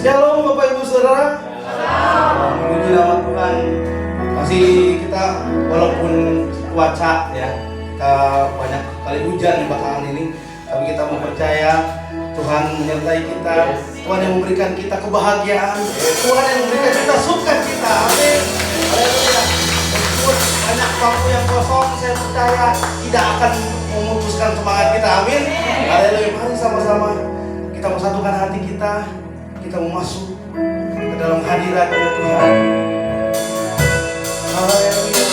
Shalom Bapak Ibu Saudara. Memuji nama Tuhan. Masih kita walaupun cuaca ya, kita banyak kali hujan di belakangan ini, tapi kita mempercaya Tuhan menyertai kita. Tuhan yang memberikan kita kebahagiaan, Tuhan yang memberikan kita sukacita. Amin. Haleluya. Meskipun banyak waktu yang kosong, saya percaya tidak akan memutuskan semangat kita. Amin. Haleluya. Mari sama-sama kita bersatukan hati kita mau masuk ke dalam hadiratnya Tuhan. Haleluya.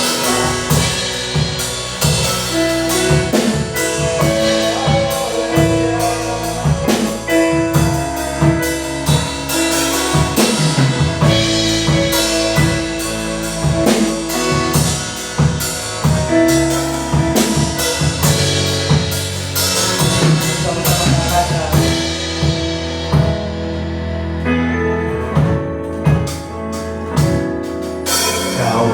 Kau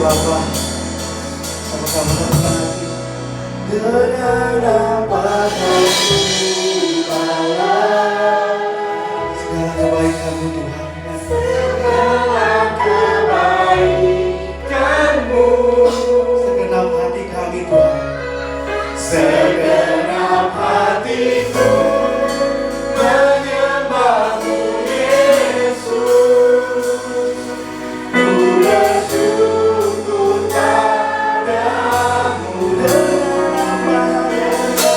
Bapa. Sama-sama satukan hati. Dengan apa kau balas segala kebaikan-Mu Tuhan. Segala kebaikan-Mu, segenap hati kami Tuhan. Segenap hatiku menyembah-Mu Yesus. Ku bersyukur padamu segala kebaikan-Mu.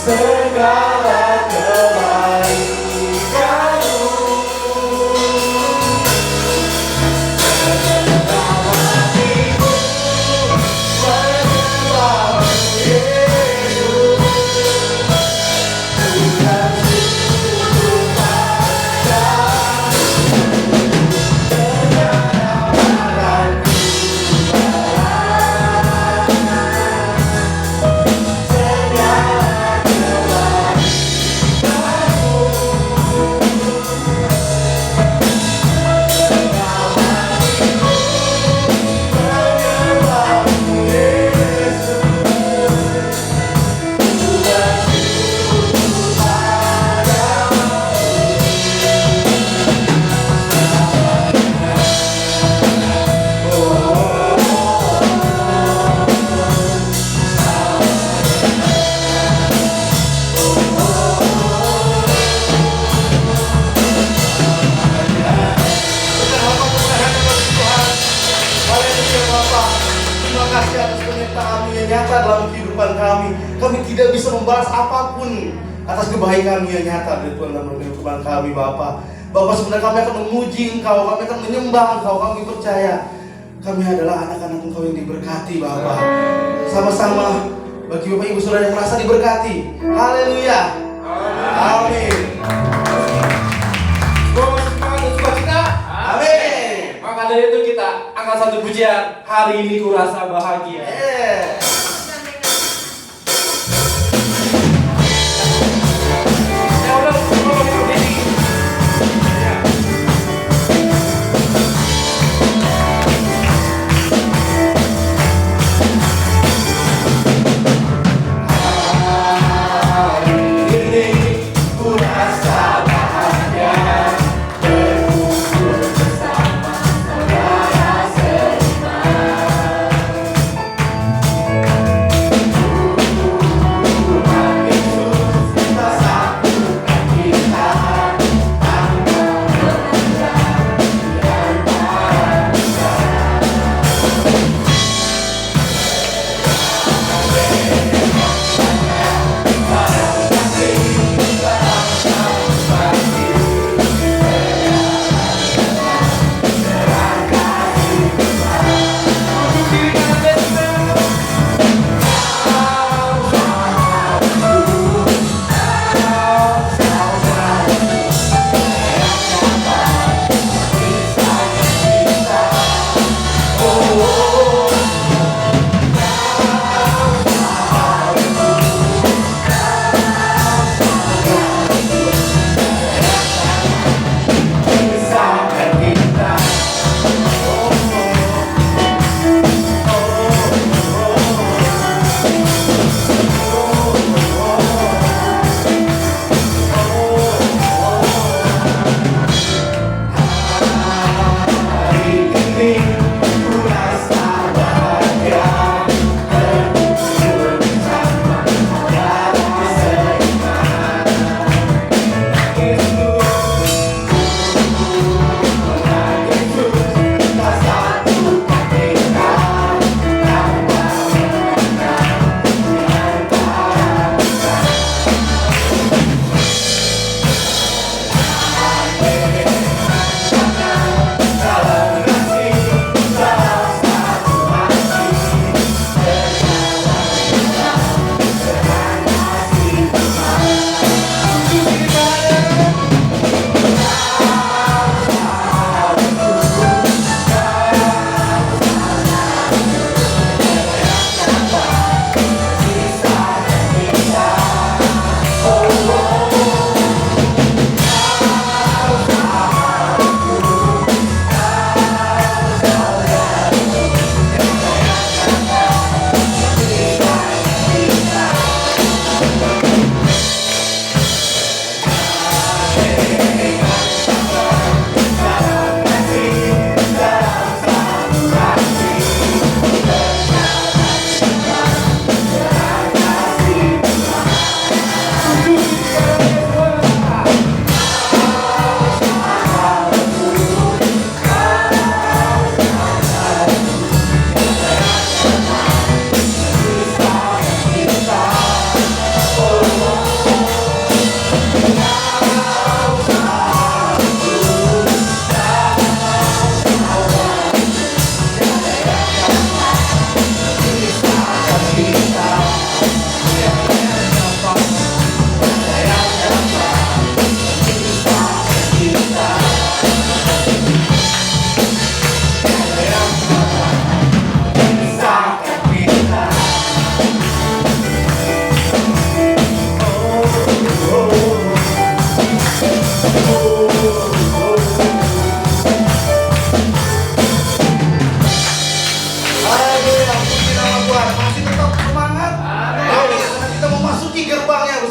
Segenap hatiku menyembah-Mu Yesus. Ku bersyukur padamu segenap hatiku terima kasih atas penyertaan-Mu yang nyata dalam kehidupan kami. Kami tidak bisa membalas apapun atas kebaikan-Mu yang nyata dari Tuhan dalam kehidupan kami, Bapa. Bapa, sebenarnya kami akan memuji Engkau, kami akan menyembah Engkau, kami percaya kami adalah anak-anak Engkau yang diberkati, Bapa. Sama-sama bagi Bapak Ibu Saudara yang merasa diberkati. Haleluya. Amin. Amin. Maka dari itu kita angkat satu pujian, hari ini ku rasa bahagia. Ya udah, tolong berdiri. Ya. Hari ini ku rasa bahagia, berkumpul bersama saudara seiman.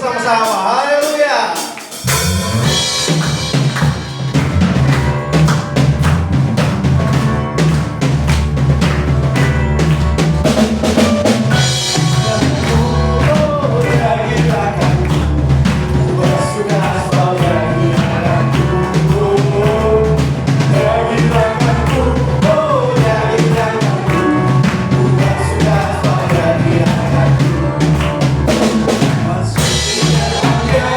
bersama-sama. Haleluya. Yeah.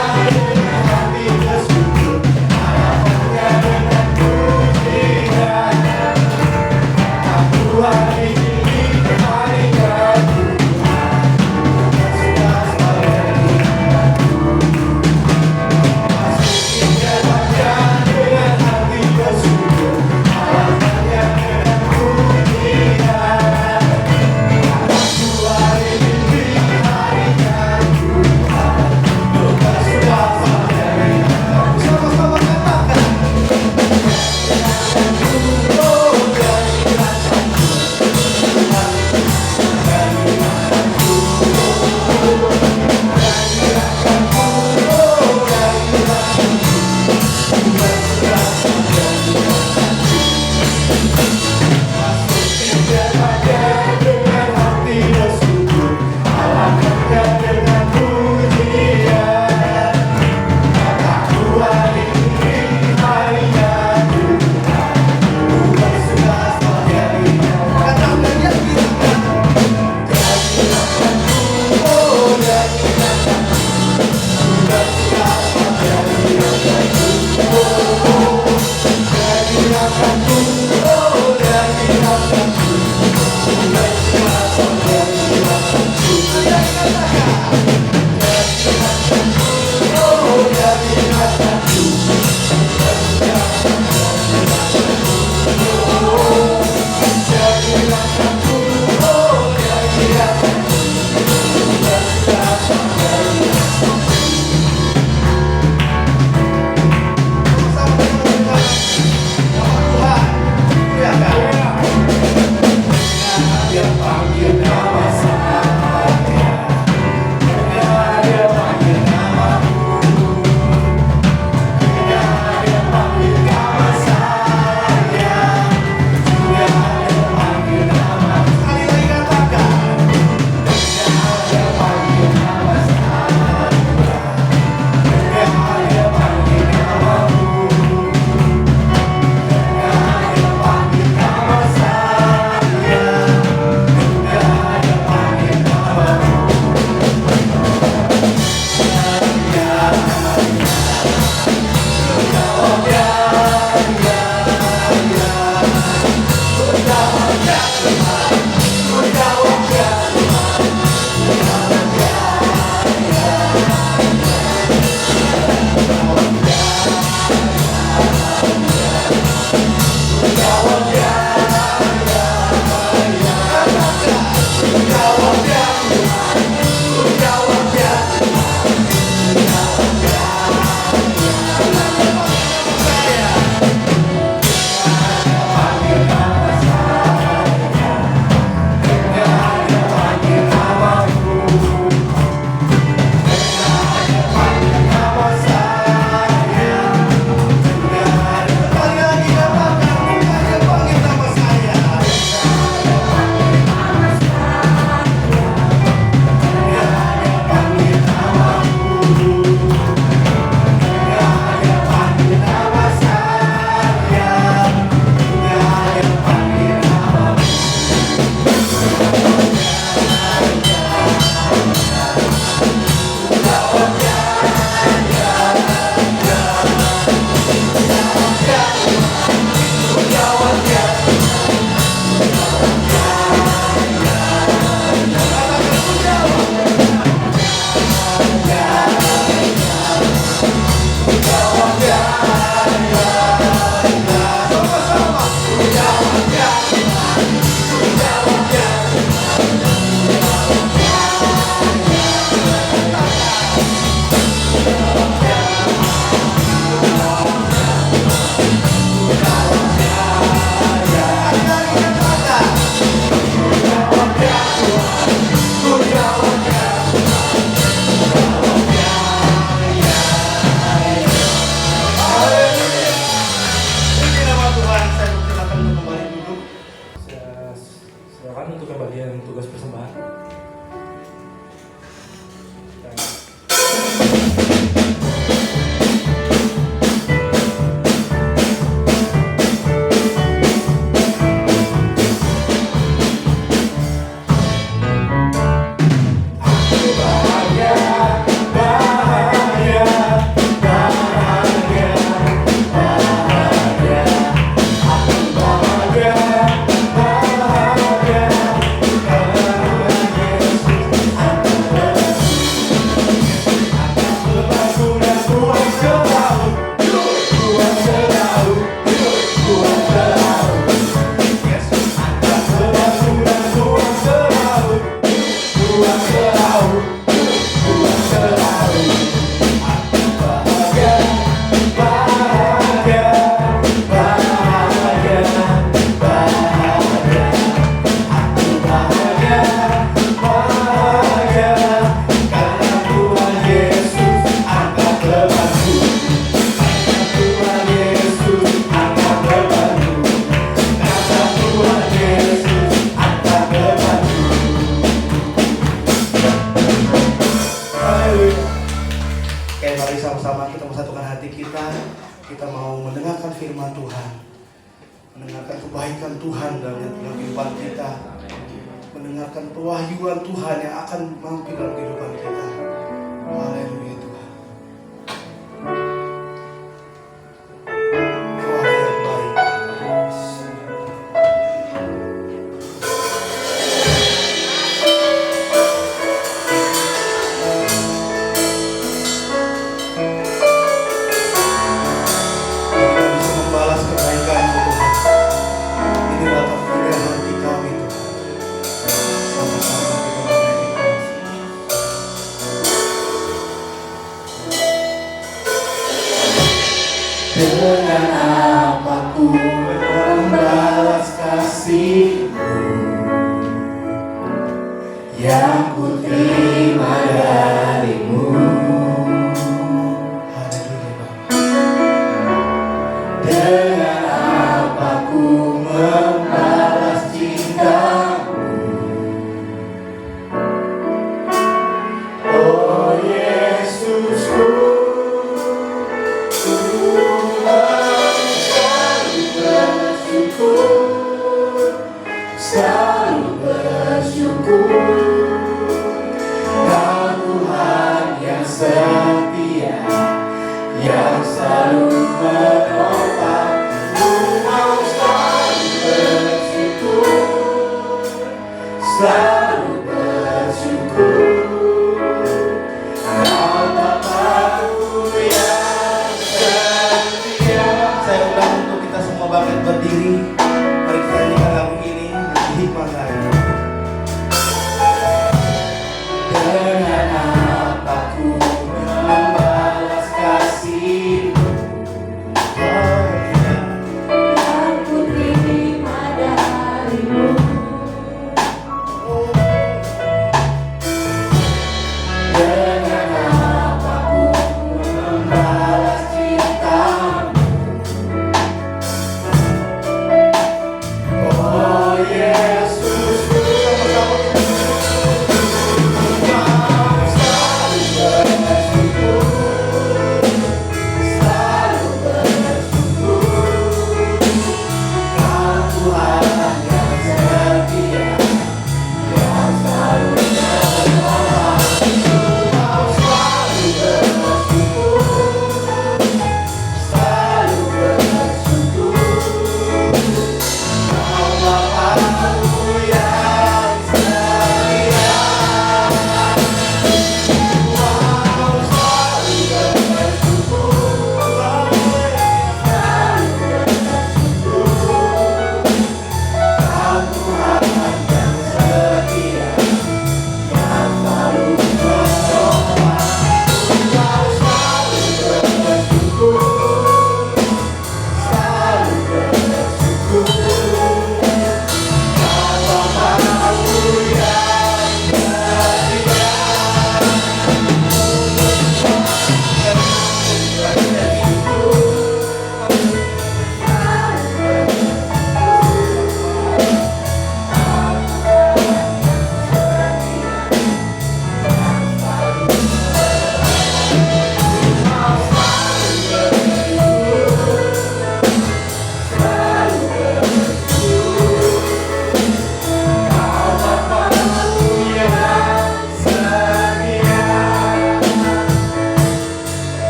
mari sama-sama kita mempersatukan hati kita. Kita mau mendengarkan firman Tuhan, mendengarkan kebaikan Tuhan dalam kehidupan kita, mendengarkan pewahyuan Tuhan yang akan mampir dalam kehidupan kita. Haleluya Tuhan. Tuhan yang baik. Kita bisa membalas kebaikan-Mu Tuhan. Inilah pilihan hati kami Tuhan. Sama-sama kita menaikkan. Dengan apa ku membalas kasih-Mu yang ku terima dari-Mu. Haleluya. Dengan apa ku membalas cinta-Mu, oh Yesusku. Selalu bersyukur, Kau Tuhan yang setia, yang selalu menopang. Ku mau selalu bersyukur, selalu bersyukur, Kau Bapa-Ku yang setia. Saya undang untuk kita semua bangkit berdiri. Mari kita nyanyikan lagu ini hikmat saya. Dengan apa ku membalas kasih-Mu yang ku terima dari-Mu. Dengan apa ku membalas cinta-Mu, oh Yesus.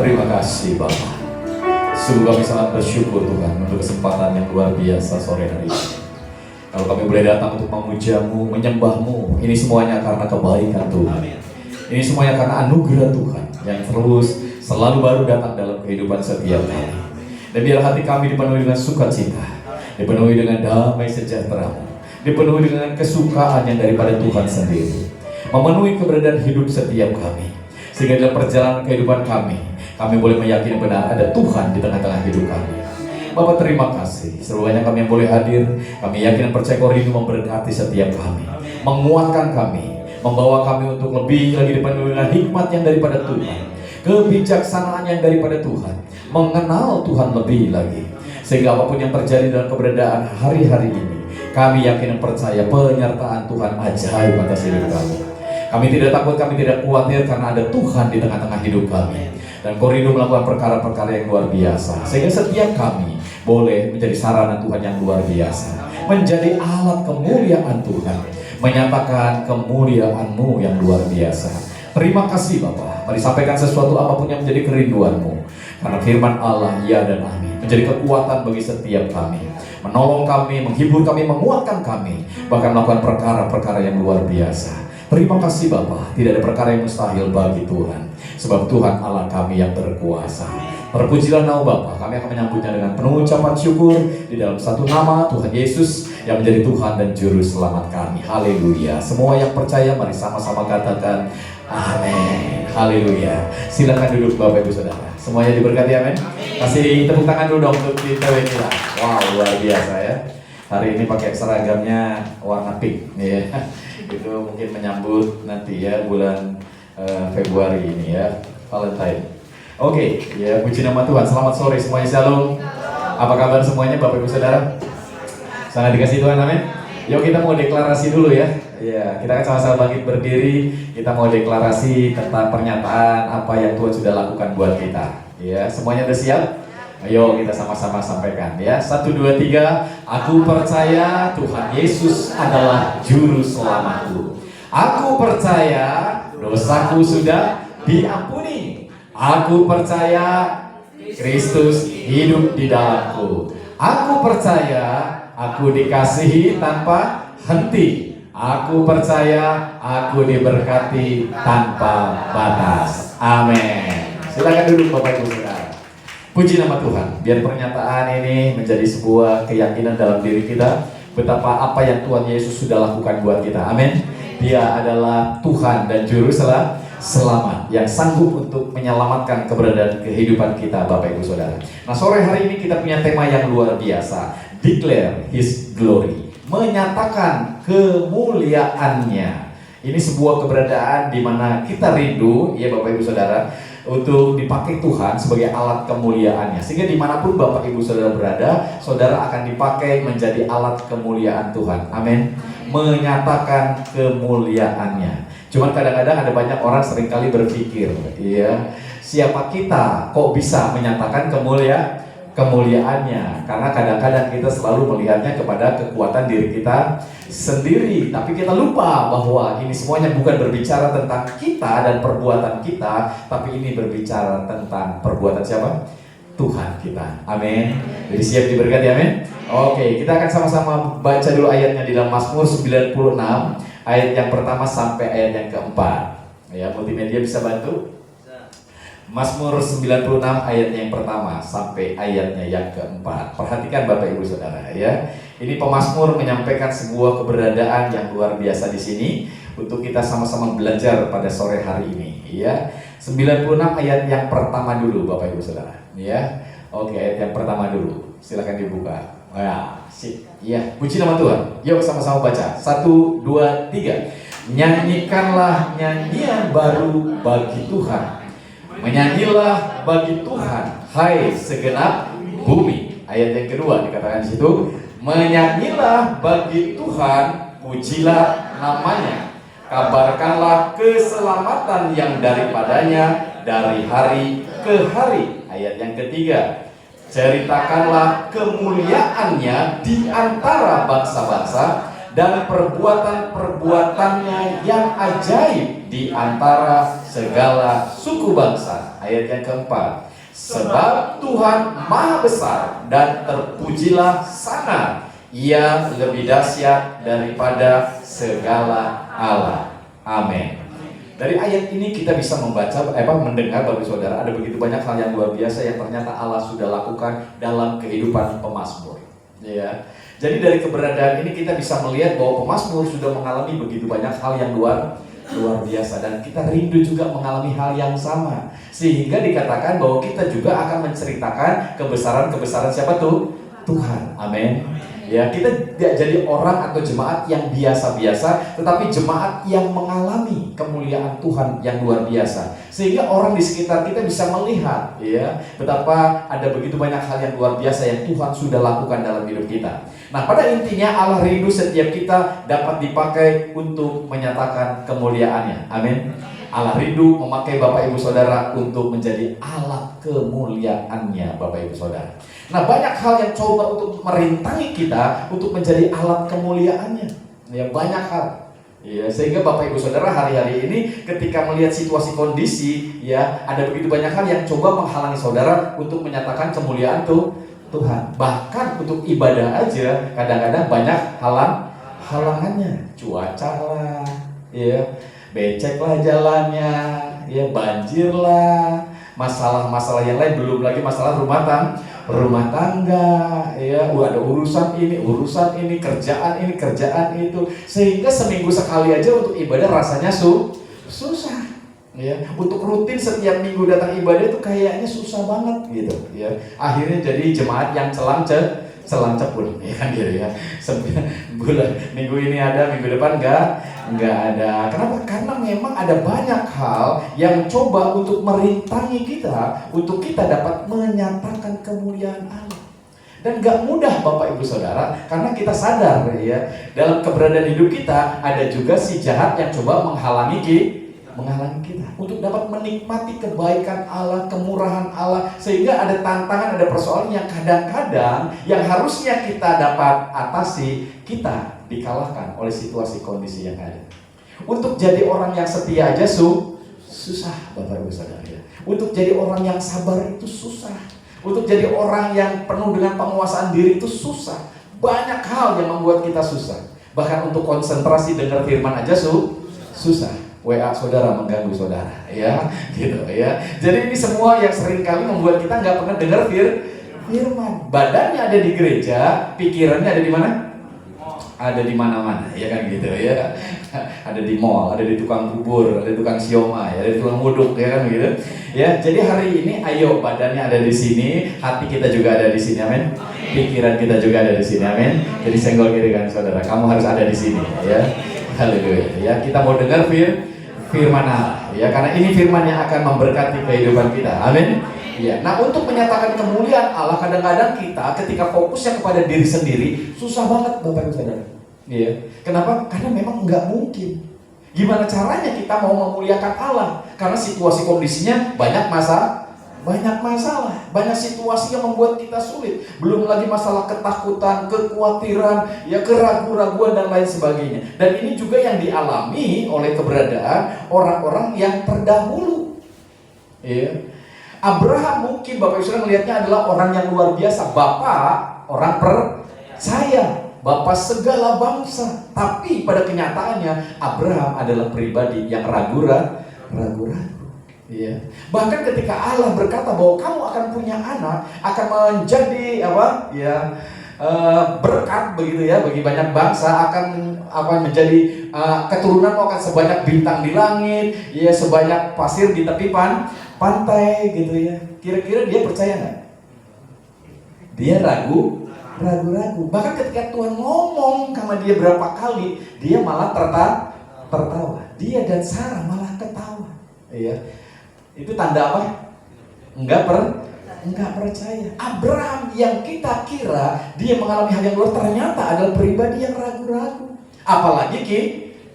Terima kasih Bapak. Sungguh kami sangat bersyukur Tuhan untuk kesempatan yang luar biasa sore hari ini. Kalau kami boleh datang untuk memuja-Mu, menyembah-Mu, ini semuanya karena kebaikan Tuhan. Ini semuanya karena anugerah Tuhan yang terus selalu baru datang dalam kehidupan setiap kami. Dan biar hati kami dipenuhi dengan sukacita, dipenuhi dengan damai sejahtera, dipenuhi dengan kesukaan yang daripada Tuhan sendiri, memenuhi keberadaan hidup setiap kami. Sehingga dalam perjalanan kehidupan kami boleh meyakini benar ada Tuhan di tengah-tengah hidup kami. Bapak terima kasih, seluruhnya kami yang boleh hadir, kami yakin dan percaya Kau rindu memberkati setiap kami, menguatkan kami, membawa kami untuk lebih lagi dipenuhi dengan hikmat yang daripada Tuhan, kebijaksanaan yang daripada Tuhan, mengenal Tuhan lebih lagi. Sehingga apapun yang terjadi dalam keberadaan hari-hari ini, kami yakin dan percaya penyertaan Tuhan ajaib atas hidup kami. Kami tidak takut, kami tidak khawatir karena ada Tuhan di tengah-tengah hidup kami. Dan Kau rindu melakukan perkara-perkara yang luar biasa. Sehingga setiap kami boleh menjadi sarana Tuhan yang luar biasa, menjadi alat kemuliaan Tuhan, menyatakan kemuliaan-Mu yang luar biasa. Terima kasih Bapa. Mari sampaikan sesuatu apapun yang menjadi kerinduan-Mu. Karena firman Allah ya dan amin menjadi kekuatan bagi setiap kami, menolong kami, menghibur kami, menguatkan kami, bahkan melakukan perkara-perkara yang luar biasa. Terima kasih Bapa, tidak ada perkara yang mustahil bagi Tuhan, sebab Tuhan Allah kami yang berkuasa. Terpujilah nama Bapa, kami akan menyambutnya dengan penuh ucapan syukur di dalam satu nama Tuhan Yesus yang menjadi Tuhan dan Juru Selamat kami. Haleluya. Semua yang percaya mari sama-sama katakan amin. Haleluya. Silakan duduk Bapak Ibu Saudara. Semuanya diberkati, amin. Kasih tepuk tangan dulu dong untuk kita. Wow, luar biasa ya. Hari ini pakai seragamnya warna pink ya. Itu mungkin menyambut nanti ya bulan Februari ini ya, Valentine. Oke, ya puji nama Tuhan. Selamat sore semuanya, shalom. Apa kabar semuanya Bapak Ibu Saudara? Sangat dikasih Tuhan, amin. Yuk kita mau deklarasi dulu ya. Ya, kita akan sama-sama bangkit berdiri. Kita mau deklarasi tentang pernyataan apa yang Tuhan sudah lakukan buat kita. Ya, semuanya udah siap? Ayo kita sama-sama sampaikan ya. 1, 2, 3. Aku percaya Tuhan Yesus adalah juru selamatku. Aku percaya dosaku sudah diampuni. Aku percaya Kristus hidup di dalamku. Aku percaya aku dikasihi tanpa henti. Aku percaya aku diberkati tanpa batas. Amin. Silakan duduk Bapak Ibu Saudara. Puji nama Tuhan. Biar pernyataan ini menjadi sebuah keyakinan dalam diri kita, betapa apa yang Tuhan Yesus sudah lakukan buat kita. Amin. Dia adalah Tuhan dan Juru Selamat yang sanggup untuk menyelamatkan keberadaan kehidupan kita Bapak Ibu Saudara. Nah, sore hari ini kita punya tema yang luar biasa. Declare His Glory. Menyatakan kemuliaannya. Ini sebuah keberadaan di mana kita rindu, ya Bapak Ibu Saudara, untuk dipakai Tuhan sebagai alat kemuliaannya. Sehingga dimanapun Bapak Ibu Saudara berada, Saudara akan dipakai menjadi alat kemuliaan Tuhan. Amin. Menyatakan kemuliaannya. Cuman kadang-kadang ada banyak orang seringkali berpikir, ya, siapa kita kok bisa menyatakan kemuliaannya? Karena kadang-kadang kita selalu melihatnya kepada kekuatan diri kita sendiri, tapi kita lupa bahwa ini semuanya bukan berbicara tentang kita dan perbuatan kita, tapi ini berbicara tentang perbuatan siapa? Tuhan kita. Amin. Jadi siap diberkati, amin. Oke, kita akan sama-sama baca dulu ayatnya di dalam Mazmur 96 ayat yang pertama sampai ayat yang keempat. Ya, multimedia bisa bantu? Mazmur 96 ayatnya yang pertama sampai ayatnya yang keempat. Perhatikan Bapak Ibu Saudara ya. Ini pemazmur menyampaikan sebuah keberadaan yang luar biasa di sini untuk kita sama-sama belajar pada sore hari ini ya. 96 ayat yang pertama dulu Bapak Ibu Saudara ya. Oke, ayat yang pertama dulu. Silakan dibuka. Ya, sip. Ya, puji nama Tuhan. Yuk sama-sama baca. 1, 2, 3. Nyanyikanlah nyanyian baru bagi Tuhan. Menyanyilah bagi Tuhan, hai segenap bumi. Ayat yang kedua dikatakan di situ, menyanyilah bagi Tuhan, pujilah namanya. Kabarkanlah keselamatan yang daripadanya dari hari ke hari. Ayat yang ketiga, ceritakanlah kemuliaannya di antara bangsa-bangsa dan perbuatan-perbuatannya yang ajaib di antara segala suku bangsa. Ayat yang keempat, sebab Tuhan maha besar dan terpujilah sangat, Ia lebih dahsyat daripada segala Allah. Amin. Dari ayat ini kita bisa mendengar Bapak Saudara, ada begitu banyak hal yang luar biasa yang ternyata Allah sudah lakukan dalam kehidupan pemazmur. Ya. Jadi dari keberadaan ini kita bisa melihat bahwa pemazmur sudah mengalami begitu banyak hal yang luar biasa, dan kita rindu juga mengalami hal yang sama. Sehingga dikatakan bahwa kita juga akan menceritakan kebesaran-kebesaran siapa tuh? Tuhan. Amin. Ya, kita tidak jadi orang atau jemaat yang biasa-biasa, tetapi jemaat yang mengalami kemuliaan Tuhan yang luar biasa. Sehingga orang di sekitar kita bisa melihat ya, betapa ada begitu banyak hal yang luar biasa yang Tuhan sudah lakukan dalam hidup kita. Nah, pada intinya Allah rindu setiap kita dapat dipakai untuk menyatakan kemuliaannya. Amin. Allah rindu memakai Bapak Ibu Saudara untuk menjadi alat kemuliaannya Bapak Ibu Saudara. Nah, banyak hal yang coba untuk merintangi kita untuk menjadi alat kemuliaannya. Ya, banyak hal. Ya, sehingga Bapak Ibu Saudara hari-hari ini ketika melihat situasi kondisi, ya, ada begitu banyak hal yang coba menghalangi saudara untuk menyatakan kemuliaan Tuhan. Bahkan untuk ibadah aja kadang-kadang banyak halangannya. Cuaca lah, ya, becek lah jalannya, ya, banjir lah, masalah-masalah yang lain, belum lagi masalah rumah tangga, ya, ada urusan ini, kerjaan itu, sehingga seminggu sekali aja untuk ibadah rasanya susah, ya. Untuk rutin setiap minggu datang ibadah itu kayaknya susah banget gitu, ya. Akhirnya jadi jemaat yang celang cepul, ya kan gitu ya. Bulan minggu ini ada, minggu depan nggak ada. Kenapa? Karena memang ada banyak hal yang coba untuk merintangi kita, untuk kita dapat menyatakan kemuliaan Allah. Dan gak mudah Bapak Ibu Saudara, karena kita sadar ya, dalam keberadaan hidup kita ada juga si jahat yang coba menghalangi kita untuk dapat menikmati kebaikan Allah, kemurahan Allah, sehingga ada tantangan, ada persoalan yang kadang-kadang yang harusnya kita dapat atasi, kita dikalahkan oleh situasi kondisi yang ada. Untuk jadi orang yang setia aja susah Bapak Ibu Saudara ya. Untuk jadi orang yang sabar itu susah. Untuk jadi orang yang penuh dengan penguasaan diri itu susah. Banyak hal yang membuat kita susah. Bahkan untuk konsentrasi dengar firman aja susah. WA saudara mengganggu saudara, ya, gitu ya. Jadi ini semua yang sering kali membuat kita nggak pernah dengar firman. Badannya ada di gereja, pikirannya ada di mana? Ada di mana-mana, ya kan gitu ya. Ada di mall, ada di tukang bubur, ada di tukang siomay, ada di tukang uduk, ya kan gitu. Ya, jadi hari ini ayo badannya ada di sini, hati kita juga ada di sini, amin. Pikiran kita juga ada di sini, amin. Jadi senggol kiri kan saudara, kamu harus ada di sini, ya. Haleluya. Ya, kita mau dengar firman Allah, ya, karena ini firman yang akan memberkati kehidupan kita, amin. Ya, nah untuk menyatakan kemuliaan Allah kadang-kadang kita ketika fokusnya kepada diri sendiri susah banget Bapak Ibu Saudara. Ya, kenapa? Karena memang nggak mungkin. Gimana caranya kita mau memuliakan Allah? Karena situasi kondisinya banyak masalah, banyak situasi yang membuat kita sulit. Belum lagi masalah ketakutan, kekhawatiran, ya, keraguan-raguan dan lain sebagainya. Dan ini juga yang dialami oleh keberadaan orang-orang yang terdahulu. Ya. Abraham mungkin Bapak Ibu Saudara melihatnya adalah orang yang luar biasa, bapak orang percaya, bapak segala bangsa. Tapi pada kenyataannya Abraham adalah pribadi yang ragu-ragu. Ya. Bahkan ketika Allah berkata bahwa kamu akan punya anak, akan menjadi berkat begitu ya bagi banyak bangsa, akan menjadi keturunanmu akan sebanyak bintang di langit, ya, sebanyak pasir di tepi pantai gitu ya. Kira-kira dia percaya nggak? Dia ragu. Bahkan ketika Tuhan ngomong sama dia berapa kali, dia malah tertawa. Dia dan Sarah malah ketawa. Iya. Itu tanda apa? Enggak percaya. Abraham yang kita kira dia mengalami hal yang luar, ternyata adalah pribadi yang ragu-ragu. Apalagi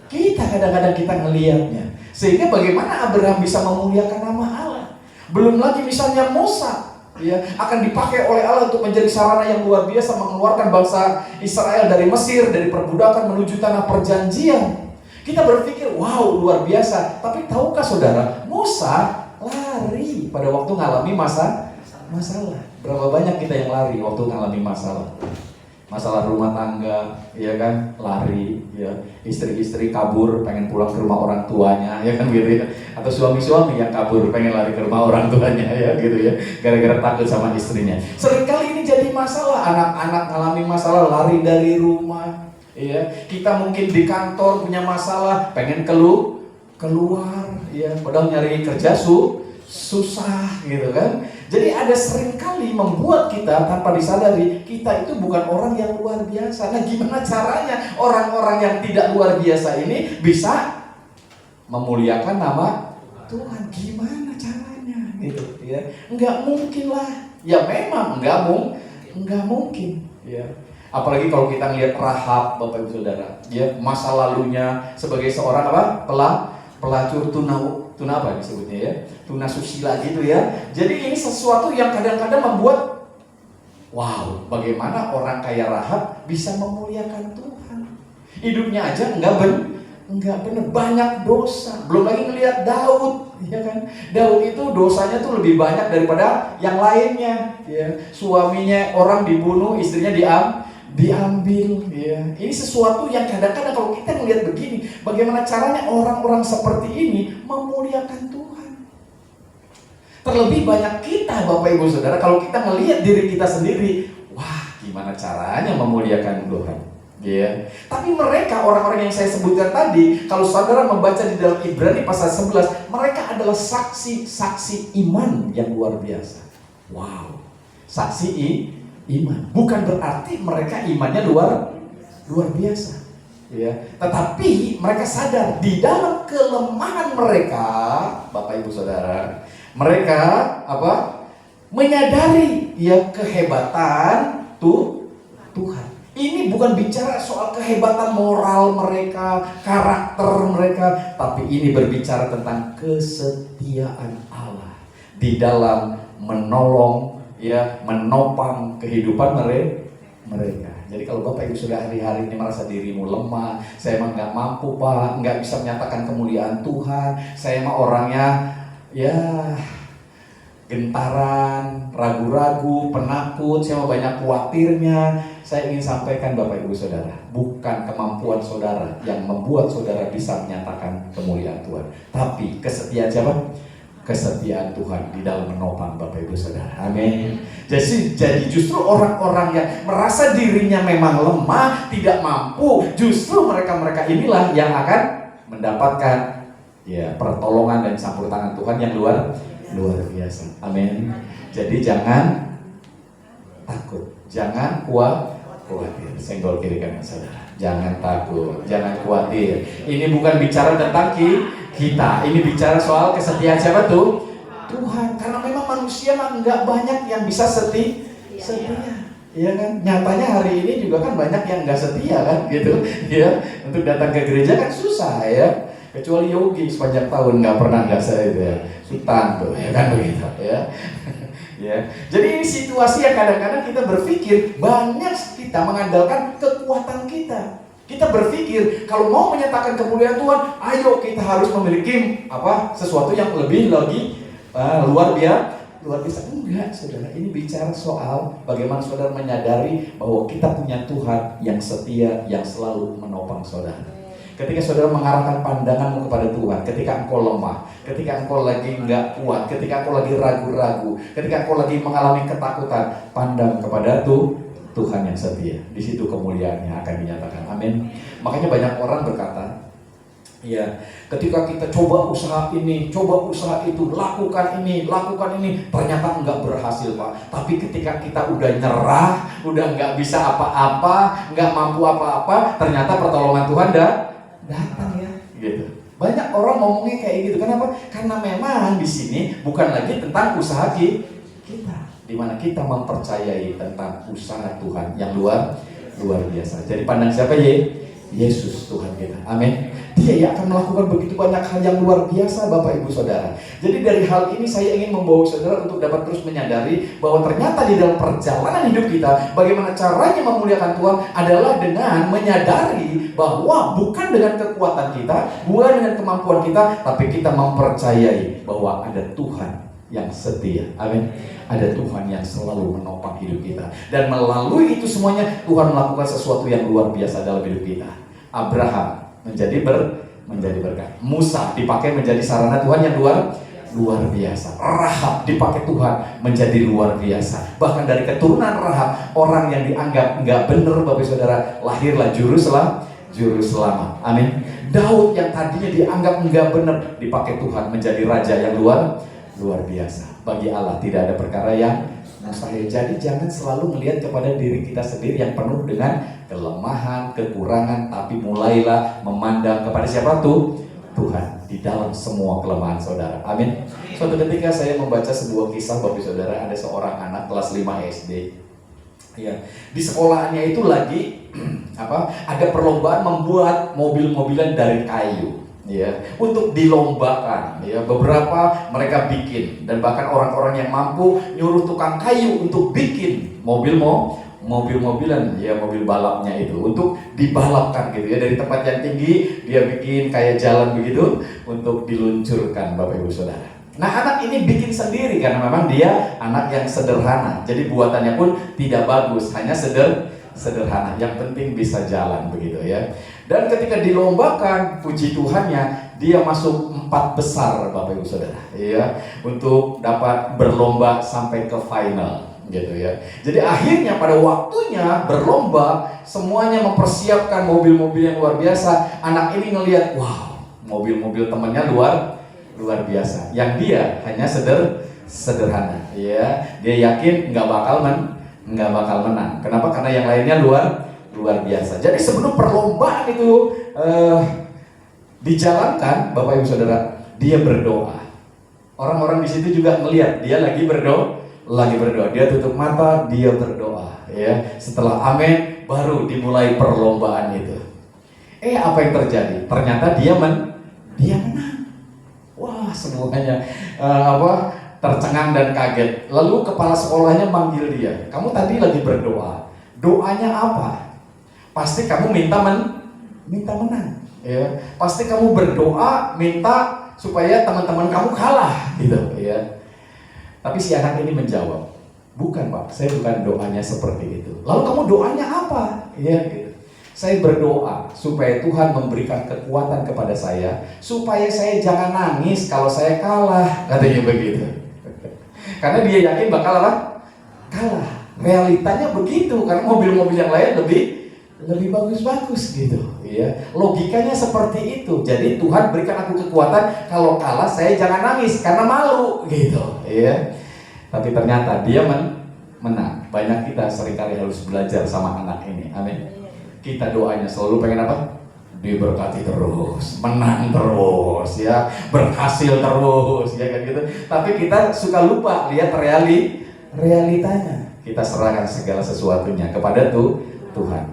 kita kadang-kadang kita ngelihatnya. Sehingga bagaimana Abraham bisa memuliakan nama Allah? Belum lagi misalnya Musa, ya, akan dipakai oleh Allah untuk menjadi sarana yang luar biasa mengeluarkan bangsa Israel dari Mesir, dari perbudakan menuju tanah perjanjian. Kita berpikir, wow, luar biasa. Tapi tahukah saudara, Musa lari pada waktu mengalami masalah. Berapa banyak kita yang lari waktu mengalami masalah rumah tangga, ya kan, lari, ya, istri-istri kabur pengen pulang ke rumah orang tuanya, ya kan gitu ya, atau suami-suami yang kabur pengen lari ke rumah orang tuanya, ya gitu ya, gara-gara takut sama istrinya. Seringkali ini jadi masalah, anak-anak mengalami masalah, lari dari rumah, ya. Kita mungkin di kantor punya masalah, pengen keluar, ya, padahal nyari kerja susah. susah gitu kan. Jadi ada seringkali membuat kita tanpa disadari kita itu bukan orang yang luar biasa. Nah, gimana caranya orang-orang yang tidak luar biasa ini bisa memuliakan nama Tuhan? Gimana caranya gitu ya? Enggak mungkin lah. Ya memang enggak mungkin ya. Apalagi kalau kita ngelihat Rahab, Bapak Ibu Saudara, ya masa lalunya sebagai seorang apa? Pelacur tuna apa disebutnya ya? Tuna susila gitu ya. Jadi ini sesuatu yang kadang-kadang membuat wow, bagaimana orang kaya Rahab bisa memuliakan Tuhan. Hidupnya aja enggak benar, banyak dosa. Belum lagi ngelihat Daud, ya kan? Daud itu dosanya tuh lebih banyak daripada yang lainnya, ya. Suaminya orang dibunuh, istrinya diambil, ya. Ini sesuatu yang kadang-kadang kalau kita melihat begini, bagaimana caranya orang-orang seperti ini memuliakan Tuhan. Terlebih banyak kita, Bapak Ibu Saudara, kalau kita melihat diri kita sendiri, wah, gimana caranya memuliakan Tuhan, ya. Tapi mereka, orang-orang yang saya sebutkan tadi, kalau saudara membaca di dalam Ibrani pasal 11, mereka adalah saksi iman yang luar biasa. Wow, saksi iman. Bukan berarti mereka imannya luar biasa, ya. Tetapi mereka sadar di dalam kelemahan mereka, Bapak Ibu Saudara, mereka apa? Menyadari ya kehebatan Tuhan. Ini bukan bicara soal kehebatan moral mereka, karakter mereka, tapi ini berbicara tentang kesetiaan Allah di dalam menolong, ya, menopang kehidupan mereka. Jadi kalau Bapak Ibu sudah hari-hari ini merasa dirimu lemah, saya emang nggak mampu Pak, nggak bisa menyatakan kemuliaan Tuhan, saya emang orangnya ya gentaran, ragu-ragu, penakut, saya mau banyak khawatirnya. Saya ingin sampaikan Bapak Ibu Saudara, bukan kemampuan saudara yang membuat saudara bisa menyatakan kemuliaan Tuhan, tapi kesetiaan siapa? Kesetiaan Tuhan di dalam menopang Bapak Ibu Saudara. Amin. Jadi justru orang-orang yang merasa dirinya memang lemah, tidak mampu, justru mereka-mereka inilah yang akan mendapatkan ya pertolongan dan campur tangan Tuhan yang luar biasa. Amin. Jadi jangan takut, jangan khawatir. Senggol kiri kanan saudara. Jangan takut, jangan khawatir. Ini bukan bicara tentang kita. Ini bicara soal kesetiaan siapa tuh? Tuhan. Karena memang manusia mah nggak banyak yang bisa setia. Iya kan? Nyatanya hari ini juga kan banyak yang nggak setia kan, gitu. Ya, untuk datang ke gereja kan susah ya. Kecuali Yogi sepanjang tahun nggak pernah nggak itu ya. Sultan tuh, ya kan begitu ya. Ya. Jadi ini situasi yang kadang-kadang kita berpikir banyak kita mengandalkan kekuatan kita. Kita berpikir kalau mau menyatakan kemuliaan Tuhan, ayo kita harus memiliki sesuatu yang lebih lagi luar biasa. Enggak, saudara. Ini bicara soal bagaimana saudara menyadari bahwa kita punya Tuhan yang setia, yang selalu menopang saudara. Ketika saudara mengarahkan pandanganmu kepada Tuhan, ketika engkau lemah, ketika engkau lagi nggak kuat, ketika engkau lagi ragu-ragu, ketika engkau lagi mengalami ketakutan, pandang kepada Tuhan yang setia. Di situ kemuliaannya akan dinyatakan. Amin. Makanya banyak orang berkata, ya, ketika kita coba usaha ini, coba usaha itu, lakukan ini, ternyata enggak berhasil Pak. Tapi ketika kita udah nyerah, udah nggak bisa apa-apa, nggak mampu apa-apa, ternyata pertolongan Tuhan datang ya, gitu. Banyak orang ngomongnya kayak gitu. Kenapa? Karena memang di sini bukan lagi tentang usaha kita, di mana kita mempercayai tentang usaha Tuhan yang luar biasa. Jadi pandang siapa ya? Yesus Tuhan kita. Amin. Dia yang akan melakukan begitu banyak hal yang luar biasa, Bapak Ibu Saudara. Jadi dari hal ini saya ingin membawa saudara untuk dapat terus menyadari bahwa ternyata di dalam perjalanan hidup kita, bagaimana caranya memuliakan Tuhan adalah dengan menyadari bahwa bukan dengan kekuatan kita, bukan dengan kemampuan kita, tapi kita mempercayai bahwa ada Tuhan yang setia. Amin. Ada Tuhan yang selalu menopang hidup kita. Dan melalui itu semuanya Tuhan melakukan sesuatu yang luar biasa dalam hidup kita. Abraham menjadi berkat. Musa dipakai menjadi sarana Tuhan yang luar biasa. Rahab dipakai Tuhan menjadi luar biasa. Bahkan dari keturunan Rahab, orang yang dianggap nggak benar, Bapak Saudara, lahirlah juru selamat. Amin. Daud yang tadinya dianggap nggak benar, dipakai Tuhan menjadi raja yang luar luar biasa. Bagi Allah tidak ada perkara yang mustahil. Jadi jangan selalu melihat kepada diri kita sendiri yang penuh dengan kelemahan, kekurangan, tapi mulailah memandang kepada siapa tuh? Tuhan di dalam semua kelemahan saudara. Amin. Suatu ketika saya membaca sebuah kisah, Bapak Saudara, ada seorang anak kelas 5 SD. Ya, di sekolahannya itu lagi ada perlombaan membuat mobil-mobilan dari kayu. Ya, untuk dilombakan. Ya, beberapa mereka bikin, dan bahkan orang-orang yang mampu nyuruh tukang kayu untuk bikin mobil-mobilan, ya, mobil balapnya itu untuk dibalapkan gitu ya, dari tempat yang tinggi dia bikin kayak jalan begitu untuk diluncurkan, Bapak Ibu Saudara. Nah, anak ini bikin sendiri karena memang dia anak yang sederhana. Jadi buatannya pun tidak bagus, hanya sederhana. Yang penting bisa jalan begitu ya. Dan ketika dilombakan, puji Tuhannya dia masuk 4 besar, Bapak Ibu Saudara, ya, untuk dapat berlomba sampai ke final. Gitu ya. Jadi akhirnya pada waktunya berlomba, semuanya mempersiapkan mobil-mobil yang luar biasa. Anak ini ngelihat, wow, mobil-mobil temannya luar biasa. Yang dia hanya sederhana. Ya, dia yakin nggak bakal menang. Kenapa? Karena yang lainnya luar biasa. Jadi sebelum perlombaan itu dijalankan, Bapak Ibu Saudara, dia berdoa. Orang-orang di situ juga melihat dia lagi berdoa. Dia tutup mata, dia berdoa, ya. Setelah amin, baru dimulai perlombaan itu. Apa yang terjadi? Ternyata dia menang. Wah, semuanya tercengang dan kaget. Lalu kepala sekolahnya manggil dia. Kamu tadi lagi berdoa. Doanya apa? Pasti kamu minta menang, ya. Pasti kamu berdoa minta supaya teman-teman kamu kalah, gitu, ya. Tapi si anak ini menjawab, bukan Pak, saya bukan doanya seperti itu. Lalu kamu doanya apa? Ya, gitu. Saya berdoa supaya Tuhan memberikan kekuatan kepada saya, supaya saya jangan nangis kalau saya kalah, katanya begitu. Karena dia yakin bakal kalah. Realitanya begitu, karena mobil-mobil yang lain lebih bagus-bagus gitu, ya. Logikanya seperti itu. Jadi Tuhan berikan aku kekuatan, kalau kalah saya jangan nangis karena malu gitu, ya. Tapi ternyata dia menang. Banyak kita seringkali harus belajar sama anak ini. Amin. Kita doanya selalu pengen apa? Diberkati terus, menang terus, ya, berhasil terus, ya kan gitu. Tapi kita suka lupa lihat realitanya. Kita serahkan segala sesuatunya kepada Tuhan.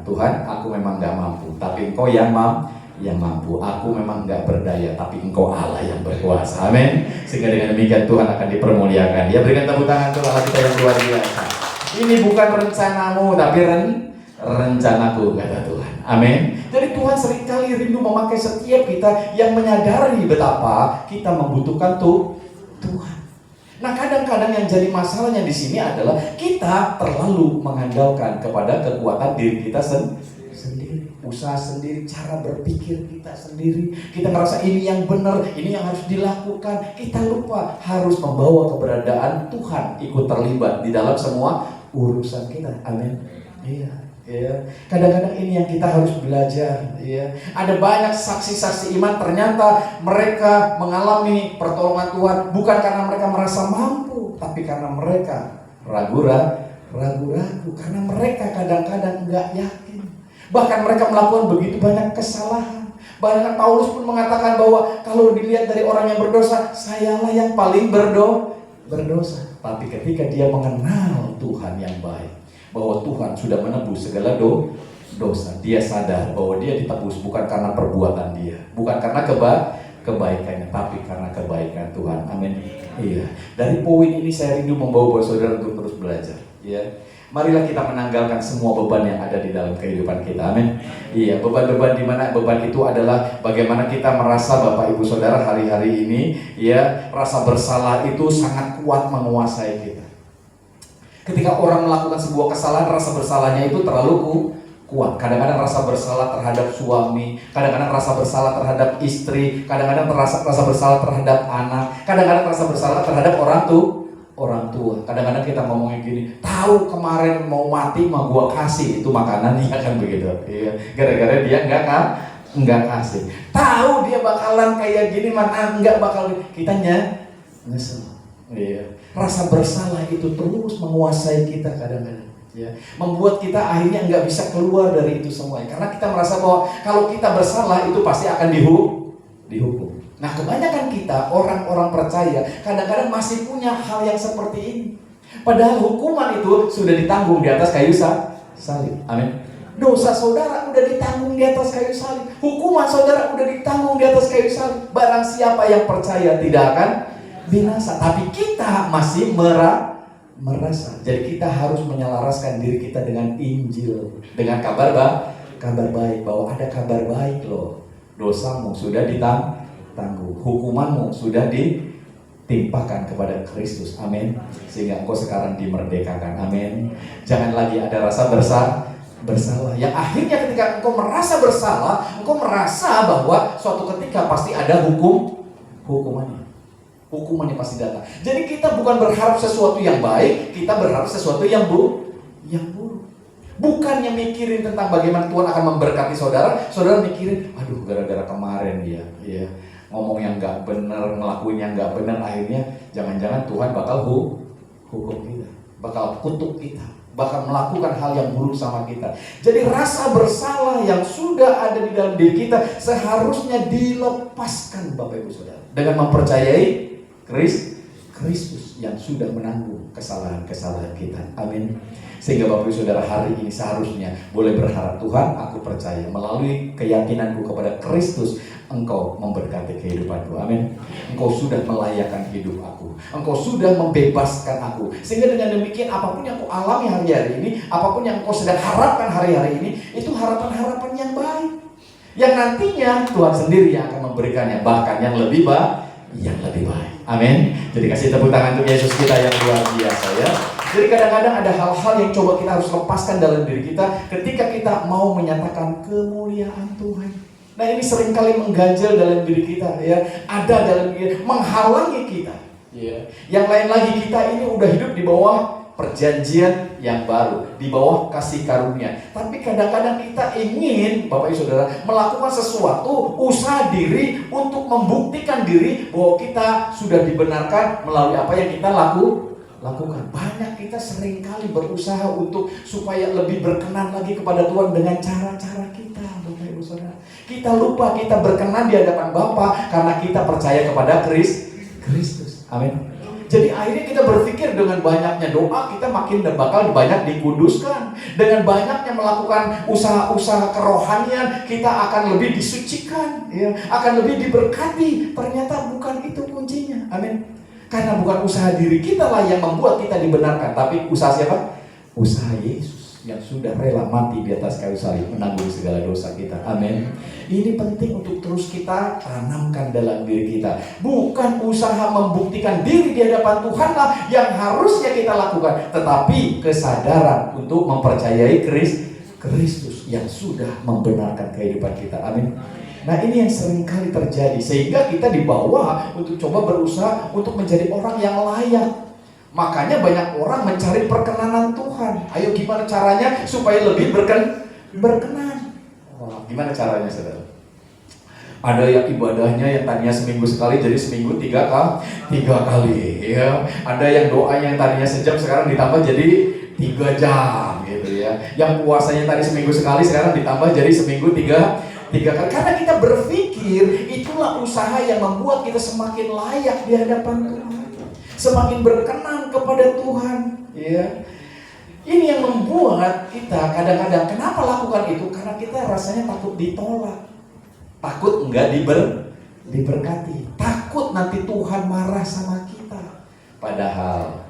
Tuhan, aku memang gak mampu, tapi Engkau yang mampu. Aku memang gak berdaya, tapi Engkau Allah yang berkuasa. Amin. Sehingga dengan demikian Tuhan akan dipermuliakan. Ya, berikan tepuk tangan untuk Allah kita yang luar biasa. Ini bukan rencanamu, tapi rencanaku, kata Tuhan. Amin. Jadi Tuhan seringkali rindu memakai setiap kita yang menyadari betapa kita membutuhkan Tuhan. Nah, kadang-kadang yang jadi masalahnya di sini adalah kita terlalu mengandalkan kepada kekuatan diri kita sendiri, usaha sendiri, cara berpikir kita sendiri. Kita ngerasa ini yang benar, ini yang harus dilakukan. Kita lupa harus membawa keberadaan Tuhan ikut terlibat di dalam semua urusan kita. Amin. Iya. Ya, kadang-kadang ini yang kita harus belajar. Ya, ada banyak saksi-saksi iman ternyata mereka mengalami pertolongan Tuhan bukan karena mereka merasa mampu, tapi karena mereka ragu-ragu, karena mereka kadang-kadang nggak yakin. Bahkan mereka melakukan begitu banyak kesalahan. Bahkan Paulus pun mengatakan bahwa kalau dilihat dari orang yang berdosa, sayalah yang paling berdosa. Tapi ketika dia mengenal Tuhan yang baik, bahwa Tuhan sudah menebus segala dosa, dia sadar bahwa dia ditebus bukan karena perbuatan dia, bukan karena kebaikannya, tapi karena kebaikan Tuhan. Amin. Iya. Dari poin ini saya rindu membawa saudara untuk terus belajar. Ya. Marilah kita menanggalkan semua beban yang ada di dalam kehidupan kita. Amin. Iya. Beban-beban di mana beban itu adalah bagaimana kita merasa, Bapak Ibu Saudara, hari-hari ini, ya, rasa bersalah itu sangat kuat menguasai kita. Ketika orang melakukan sebuah kesalahan, rasa bersalahnya itu terlalu kuat. Kadang-kadang rasa bersalah terhadap suami, kadang-kadang rasa bersalah terhadap istri, kadang-kadang rasa bersalah terhadap anak, kadang-kadang rasa bersalah terhadap orang tua. Kadang-kadang kita ngomongin gini, tahu kemarin mau mati mah gua kasih itu makanan, ya kan begitu. Iya. Gara-gara dia enggak kasih. Tahu dia bakalan kayak gini, mana enggak bakal, kita nyesel. Iya. Rasa bersalah itu terus menguasai kita kadang-kadang. Ya, membuat kita akhirnya nggak bisa keluar dari itu semuanya. Karena kita merasa bahwa kalau kita bersalah itu pasti akan dihukum. Nah, kebanyakan kita orang-orang percaya kadang-kadang masih punya hal yang seperti ini. Padahal hukuman itu sudah ditanggung di atas kayu salib. Amin. Dosa saudara udah ditanggung di atas kayu salib. Hukuman saudara udah ditanggung di atas kayu salib. Barang siapa yang percaya tidak akan binasa. Tapi kita masih merasa. Jadi kita harus menyelaraskan diri kita dengan Injil, dengan kabar baik bahwa ada kabar baik loh. Dosamu sudah ditanggung, hukumanmu sudah ditimpakan kepada Kristus. Amin. Sehingga engkau sekarang dimerdekakan. Amin. Jangan lagi ada rasa bersalah. Yang akhirnya ketika engkau merasa bersalah, engkau merasa bahwa suatu ketika pasti ada hukumannya. Hukumannya pasti datang. Jadi kita bukan berharap sesuatu yang baik, kita berharap sesuatu yang buruk. Bukannya mikirin tentang bagaimana Tuhan akan memberkati saudara, saudara mikirin, aduh gara-gara kemarin dia, ya ngomong yang nggak benar, ngelakuin yang nggak benar, akhirnya jangan-jangan Tuhan bakal hukum kita, bakal kutuk kita, bakal melakukan hal yang buruk sama kita. Jadi rasa bersalah yang sudah ada di dalam diri kita seharusnya dilepaskan, Bapak Ibu Saudara, dengan mempercayai Kristus yang sudah menanggung kesalahan-kesalahan kita. Amin. Sehingga Bapak Ibu Saudara hari ini seharusnya boleh berharap, Tuhan, aku percaya melalui keyakinanku kepada Kristus Engkau memberkati kehidupanku. Amin. Engkau sudah melayakkan hidup aku. Engkau sudah membebaskan aku. Sehingga dengan demikian apapun yang aku alami hari-hari ini, apapun yang Engkau sedang harapkan hari-hari ini, itu harapan-harapan yang baik. Yang nantinya Tuhan sendiri yang akan memberikannya, bahkan yang lebih baik. Amin. Jadi kasih tepuk tangan untuk Yesus kita yang luar biasa ya. Jadi kadang-kadang ada hal-hal yang coba kita harus lepaskan dalam diri kita ketika kita mau menyatakan kemuliaan Tuhan. Nah, ini seringkali mengganjal dalam diri kita ya. Ada dalam diri menghalangi kita. Ya. Yang lain lagi, kita ini udah hidup di bawah perjanjian yang baru, di bawah kasih karunia. Tapi kadang-kadang kita ingin, Bapak Ibu Saudara, melakukan sesuatu, usaha diri untuk membuktikan diri bahwa kita sudah dibenarkan melalui apa yang kita lakukan. Banyak kita seringkali berusaha untuk supaya lebih berkenan lagi kepada Tuhan dengan cara-cara kita, Bapak Ibu Saudara. Kita lupa kita berkenan di hadapan Bapa karena kita percaya kepada Kristus. Amin. Jadi akhirnya kita berpikir dengan banyaknya doa kita makin bakal banyak dikuduskan. Dengan banyaknya melakukan usaha-usaha kerohanian kita akan lebih disucikan, ya, akan lebih diberkati. Ternyata bukan itu kuncinya. Amin. Karena bukan usaha diri kita lah yang membuat kita dibenarkan, tapi usaha siapa? Usaha Yesus yang sudah rela mati di atas kayu salib menanggung segala dosa kita. Amin. Ini penting untuk terus kita tanamkan dalam diri kita. Bukan usaha membuktikan diri di hadapan Tuhan lah yang harusnya kita lakukan, tetapi kesadaran untuk mempercayai Kristus yang sudah membenarkan kehidupan kita. Amin. Nah, ini yang sering kali terjadi sehingga kita dibawa untuk coba berusaha untuk menjadi orang yang layak. Makanya banyak orang mencari perkenanan Tuhan. Ayo gimana caranya supaya lebih berkenan? Wah, gimana caranya, saudara? Ada yang ibadahnya yang tadinya seminggu sekali jadi seminggu tiga kali, ya. Ada yang doanya yang tadinya sejam sekarang ditambah jadi 3 jam, gitu ya. Yang puasanya tadi seminggu sekali sekarang ditambah jadi seminggu tiga kali. Karena kita berpikir itulah usaha yang membuat kita semakin layak di hadapan Tuhan, semakin berkenan kepada Tuhan, ya. Ini yang membuat kita kadang-kadang kenapa lakukan itu? Karena kita rasanya takut ditolak, takut enggak diberkati, takut nanti Tuhan marah sama kita. Padahal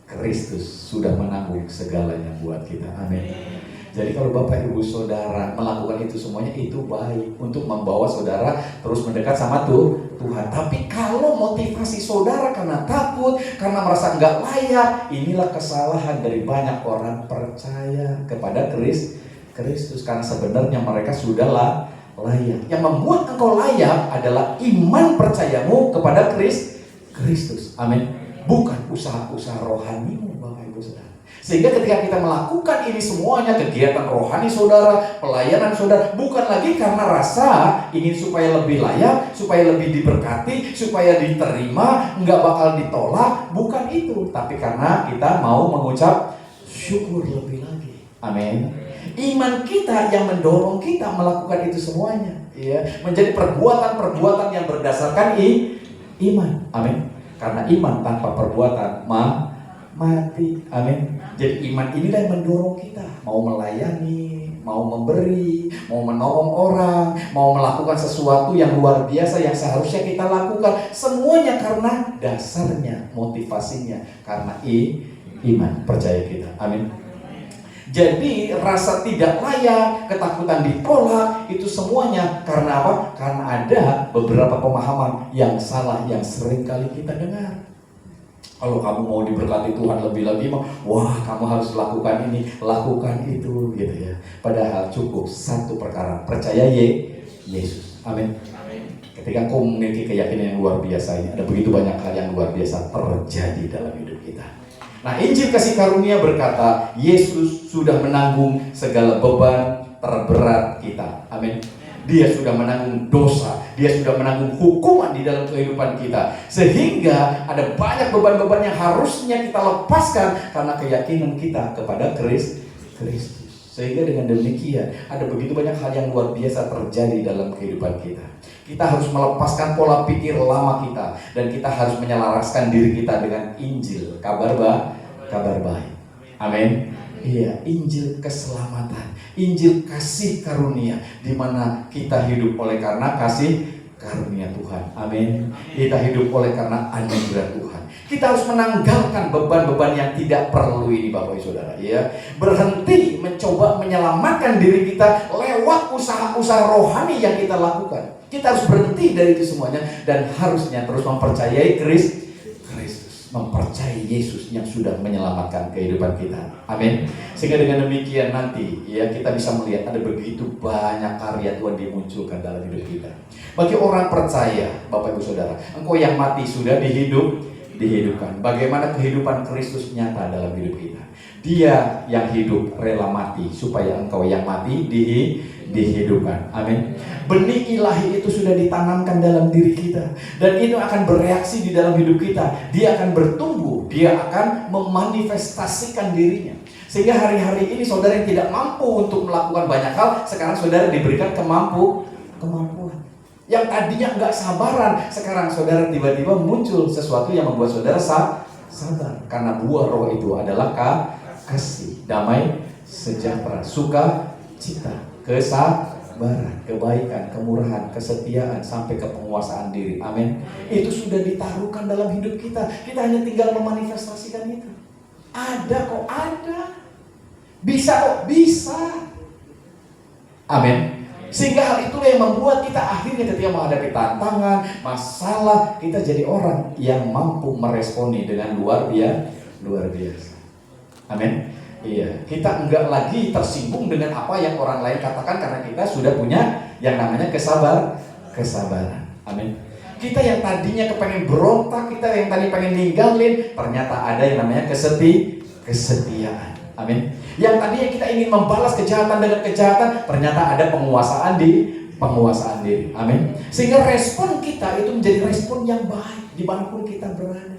Kristus sudah menanggung segalanya buat kita. Amin. Jadi kalau Bapak Ibu Saudara melakukan itu semuanya, itu baik untuk membawa saudara terus mendekat sama Tuhan. Tapi kalau motivasi saudara karena takut, karena merasa enggak layak, inilah kesalahan dari banyak orang percaya kepada Kristus. Karena sebenarnya mereka sudah layak. Yang membuat engkau layak adalah iman percayamu kepada Kristus. Amin. bukan usaha-usaha rohanimu, Bapak Ibu Saudara. Sehingga ketika kita melakukan ini semuanya, kegiatan rohani saudara, pelayanan saudara, bukan lagi karena rasa ingin supaya lebih layak, supaya lebih diberkati, supaya diterima, nggak bakal ditolak, bukan itu. Tapi karena kita mau mengucap syukur lebih lagi. Amin. Iman kita yang mendorong kita melakukan itu semuanya, ya, menjadi perbuatan-perbuatan yang berdasarkan iman. Amin. Karena iman tanpa perbuatan mati. Amin. Jadi iman inilah yang mendorong kita mau melayani, mau memberi, mau menolong orang, mau melakukan sesuatu yang luar biasa yang seharusnya kita lakukan. Semuanya karena dasarnya, motivasinya karena iman, percaya kita. Amin. Jadi rasa tidak layak, ketakutan ditolak, itu semuanya karena apa? Karena ada beberapa pemahaman yang salah yang sering kali kita dengar. Kalau kamu mau diberkati Tuhan lebih lagi, wah kamu harus lakukan ini, lakukan itu, gitu ya. Padahal cukup satu perkara, percaya Yesus. Amin. Ketika kau memiliki keyakinan yang luar biasa ini, ada begitu banyak hal yang luar biasa terjadi dalam hidup kita. Nah, Injil kasih karunia berkata, Yesus sudah menanggung segala beban terberat kita. Amin. Dia sudah menanggung dosa, dia sudah menanggung hukuman di dalam kehidupan kita. Sehingga ada banyak beban-beban yang harusnya kita lepaskan karena keyakinan kita kepada Kristus. Sehingga dengan demikian ada begitu banyak hal yang luar biasa terjadi dalam kehidupan kita. Kita harus melepaskan pola pikir lama kita, dan kita harus menyelaraskan diri kita dengan Injil, kabar baik. Amin. Iya, Injil keselamatan, Injil kasih karunia, di mana kita hidup oleh karena kasih karunia Tuhan. Amin. Kita hidup oleh karena anugerah Tuhan. Kita harus menanggalkan beban-beban yang tidak perlu ini, Bapak Ibu Saudara, ya. Berhenti mencoba menyelamatkan diri kita lewat usaha-usaha rohani yang kita lakukan. Kita harus berhenti dari itu semuanya dan harusnya terus mempercayai Kristus, mempercayai Yesus yang sudah menyelamatkan kehidupan kita. Amin. Sehingga dengan demikian nanti ya kita bisa melihat ada begitu banyak karya Tuhan dimunculkan dalam hidup kita. Bagi orang percaya, Bapak Ibu Saudara, engkau yang mati sudah dihidupkan. Bagaimana kehidupan Kristus nyata dalam hidup kita? Dia yang hidup rela mati supaya engkau yang mati dihidupkan. Amin. Benih ilahi itu sudah ditanamkan dalam diri kita, dan itu akan bereaksi di dalam hidup kita. Dia akan bertumbuh, dia akan memanifestasikan dirinya. Sehingga hari-hari ini saudara yang tidak mampu untuk melakukan banyak hal, sekarang saudara diberikan kemampuan. Yang tadinya enggak sabaran, sekarang saudara tiba-tiba muncul sesuatu yang membuat saudara sabar. Karena buah roh itu adalah kasih, damai, sejahtera, sukacita, kesabaran, kebaikan, kemurahan, kesetiaan, sampai ke penguasaan diri. Amin. Itu sudah ditaruhkan dalam hidup kita. Kita hanya tinggal memanifestasikan itu. Ada kok, ada. Bisa kok, bisa. Amin. Sehingga hal itulah yang membuat kita akhirnya ketika menghadapi tantangan, masalah, kita jadi orang yang mampu meresponi dengan luar biasa. Amin. Iya, kita enggak lagi tersinggung dengan apa yang orang lain katakan karena kita sudah punya yang namanya kesabaran. Amin. Kita yang tadinya kepengen berontak, kita yang tadi pengen ninggalin, ternyata ada yang namanya kesetiaan. Amin. Yang tadinya kita ingin membalas kejahatan dengan kejahatan, ternyata ada penguasaan diri. Amin. Sehingga respon kita itu menjadi respon yang baik dimanapun kita berada.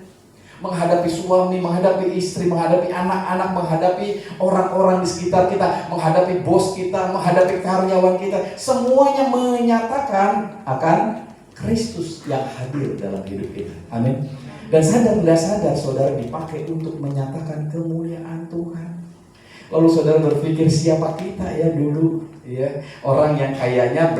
Menghadapi suami, menghadapi istri, menghadapi anak-anak, menghadapi orang-orang di sekitar kita, menghadapi bos kita, menghadapi karyawan kita, semuanya menyatakan akan Kristus yang hadir dalam hidup kita. Amin. Dan sadar tidak sadar saudara dipakai untuk menyatakan kemuliaan Tuhan. Lalu saudara berpikir siapa kita ya dulu, ya, orang yang kayaknya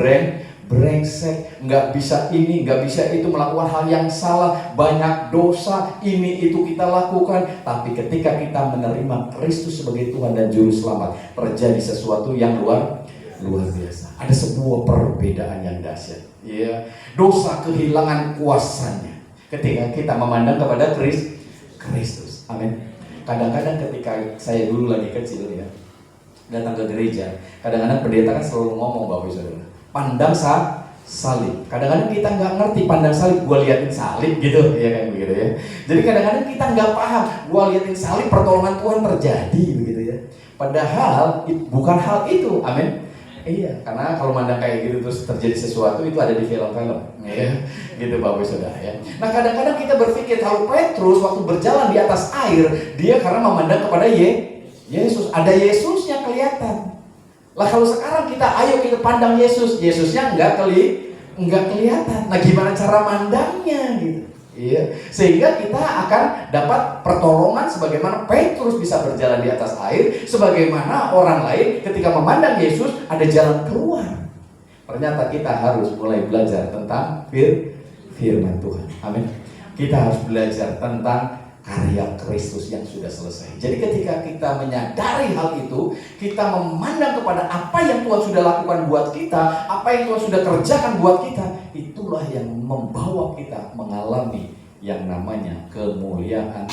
brengsek, nggak bisa ini, nggak bisa itu, melakukan hal yang salah, banyak dosa, ini itu kita lakukan. Tapi ketika kita menerima Kristus sebagai Tuhan dan Juru Selamat, terjadi sesuatu yang luar biasa. Ada sebuah perbedaan yang dahsyat. Ya, dosa kehilangan kuasanya ketika kita memandang kepada Kristus. Amin. Kadang-kadang ketika saya dulu lagi kecil ya, datang ke gereja, kadang-kadang pendeta kan selalu ngomong, Bapak Saudara, pandang salib. Kadang-kadang kita nggak ngerti pandang salib, gue liatin salib gitu, ya kan begitu ya. Jadi kadang-kadang kita nggak paham, gue liatin salib pertolongan Tuhan terjadi begitu ya. Padahal bukan hal itu, amin. Iya, karena kalau mandang kayak gitu terus terjadi sesuatu itu ada di film-film, ya, gitu Bapak Saudara ya. Nah kadang-kadang kita berpikir kalau Petrus waktu berjalan di atas air, dia karena memandang kepada Yesus, ada Yesusnya kelihatan. Lah kalau sekarang ayo kita pandang Yesus, Yesusnya enggak kelihatan. Nah gimana cara mandangnya gitu? Iya, sehingga kita akan dapat pertolongan sebagaimana Petrus bisa berjalan di atas air, sebagaimana orang lain ketika memandang Yesus ada jalan keluar. Ternyata kita harus mulai belajar tentang firman Tuhan. Amin. Kita harus belajar tentang karya Kristus yang sudah selesai. Jadi ketika kita menyadari hal itu, kita memandang kepada apa yang Tuhan sudah lakukan buat kita, apa yang Tuhan sudah kerjakan buat kita, itulah yang membawa kita mengalami yang namanya kemuliaan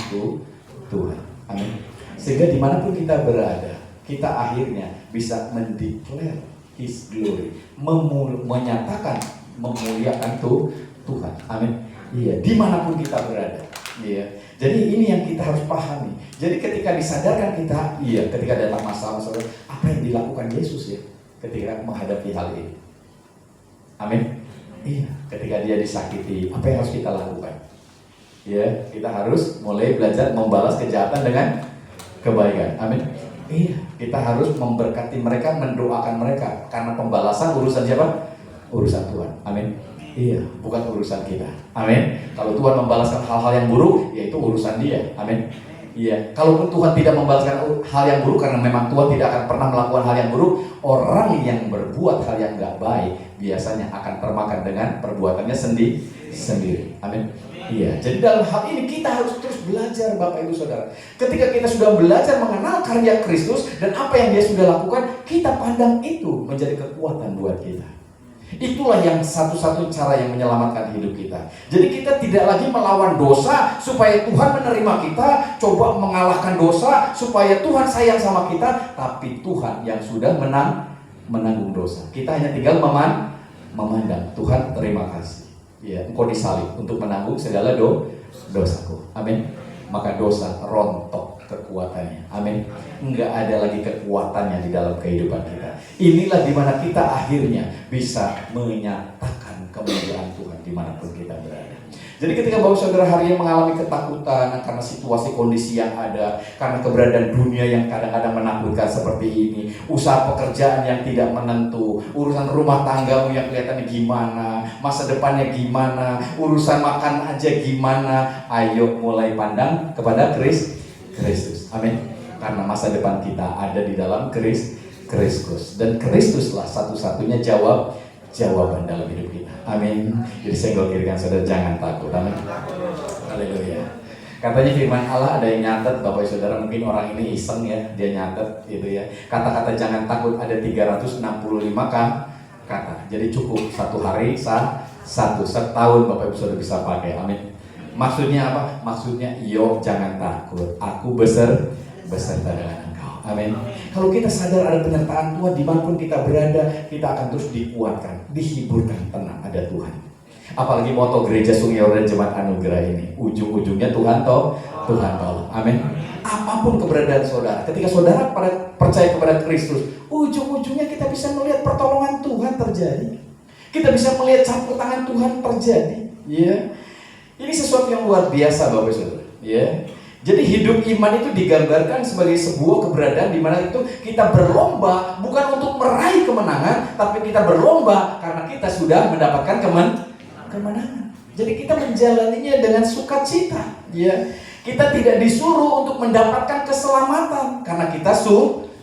Tuhan. Amin. Sehingga dimanapun kita berada, kita akhirnya bisa mendeklar His glory, menyatakan memuliakan Tuhan. Amin. Iya, dimanapun kita berada. Iya. Jadi ini yang kita harus pahami. Jadi ketika disadarkan kita, ketika datang masalah-masalah, apa yang dilakukan Yesus ya ketika menghadapi hal ini. Amin. Iya, ketika dia disakiti, apa yang harus kita lakukan? Ya, kita harus mulai belajar membalas kejahatan dengan kebaikan. Amin. Iya, kita harus memberkati mereka, mendoakan mereka, karena pembalasan urusan siapa? Urusan Tuhan. Amin. Iya, bukan urusan kita. Amin. Kalau Tuhan membalaskan hal-hal yang buruk, yaitu urusan dia. Amin. Iya, kalaupun Tuhan tidak membalaskan hal yang buruk, karena memang Tuhan tidak akan pernah melakukan hal yang buruk, orang yang berbuat hal yang gak baik biasanya akan termakan dengan perbuatannya sendiri. Amin. Iya, jadi dalam hal ini kita harus terus belajar Bapak Ibu Saudara. Ketika kita sudah belajar mengenal karya Kristus dan apa yang dia sudah lakukan, kita pandang itu menjadi kekuatan buat kita. Itulah yang satu-satu cara yang menyelamatkan hidup kita. Jadi kita tidak lagi melawan dosa supaya Tuhan menerima kita, coba mengalahkan dosa supaya Tuhan sayang sama kita, tapi Tuhan yang sudah menanggung dosa. Kita hanya tinggal memandang. Tuhan, terima kasih. Ya, Engkau disalib untuk menanggung segala dosaku. Amin. Maka dosa rontok kekuatannya. Amin. Enggak ada lagi kekuatannya di dalam kehidupan kita. Inilah dimana kita akhirnya bisa menyatakan kemuliaan Tuhan dimanapun kita berada. Jadi ketika Bapak Saudara hari ini mengalami ketakutan karena situasi kondisi yang ada, karena keberadaan dunia yang kadang-kadang menakutkan seperti ini, usaha pekerjaan yang tidak menentu, urusan rumah tanggamu yang kelihatannya gimana, masa depannya gimana, urusan makan aja gimana, ayo mulai pandang kepada Kristus. Amin. Karena masa depan kita ada di dalam Kristus, dan Kristuslah satu-satunya jawaban dalam hidup kita. Amin. Jadi senggol kiri kan saudara, jangan takut. Amin. Haleluya. Katanya firman Allah ada yang nyatet Bapak Saudara, mungkin orang ini iseng ya, dia nyatet gitu ya. Kata-kata jangan takut ada 365 kata. Jadi cukup satu hari setahun Bapak Ibu Saudara bisa pakai. Amin. Maksudnya apa? Maksudnya jangan takut, aku beserta dengan engkau. Amin. Kalau kita sadar ada penyertaan Tuhan dimanapun kita berada, kita akan terus dikuatkan, dihiburkan, tenang, ada Tuhan. Apalagi moto gereja Sungai Yordan Jemaat Anugerah ini, ujung-ujungnya Tuhan tolong. Amin. Apapun keberadaan saudara, ketika saudara percaya kepada Kristus, ujung-ujungnya kita bisa melihat pertolongan Tuhan terjadi. Kita bisa melihat campur tangan Tuhan terjadi. Ya. Ini sesuatu yang luar biasa Bapak Saudara. Ya. Jadi hidup iman itu digambarkan sebagai sebuah keberadaan di mana itu kita berlomba bukan untuk meraih kemenangan, tapi kita berlomba karena kita sudah mendapatkan kemenangan. Jadi kita menjalaninya dengan sukacita, ya. Kita tidak disuruh untuk mendapatkan keselamatan karena kita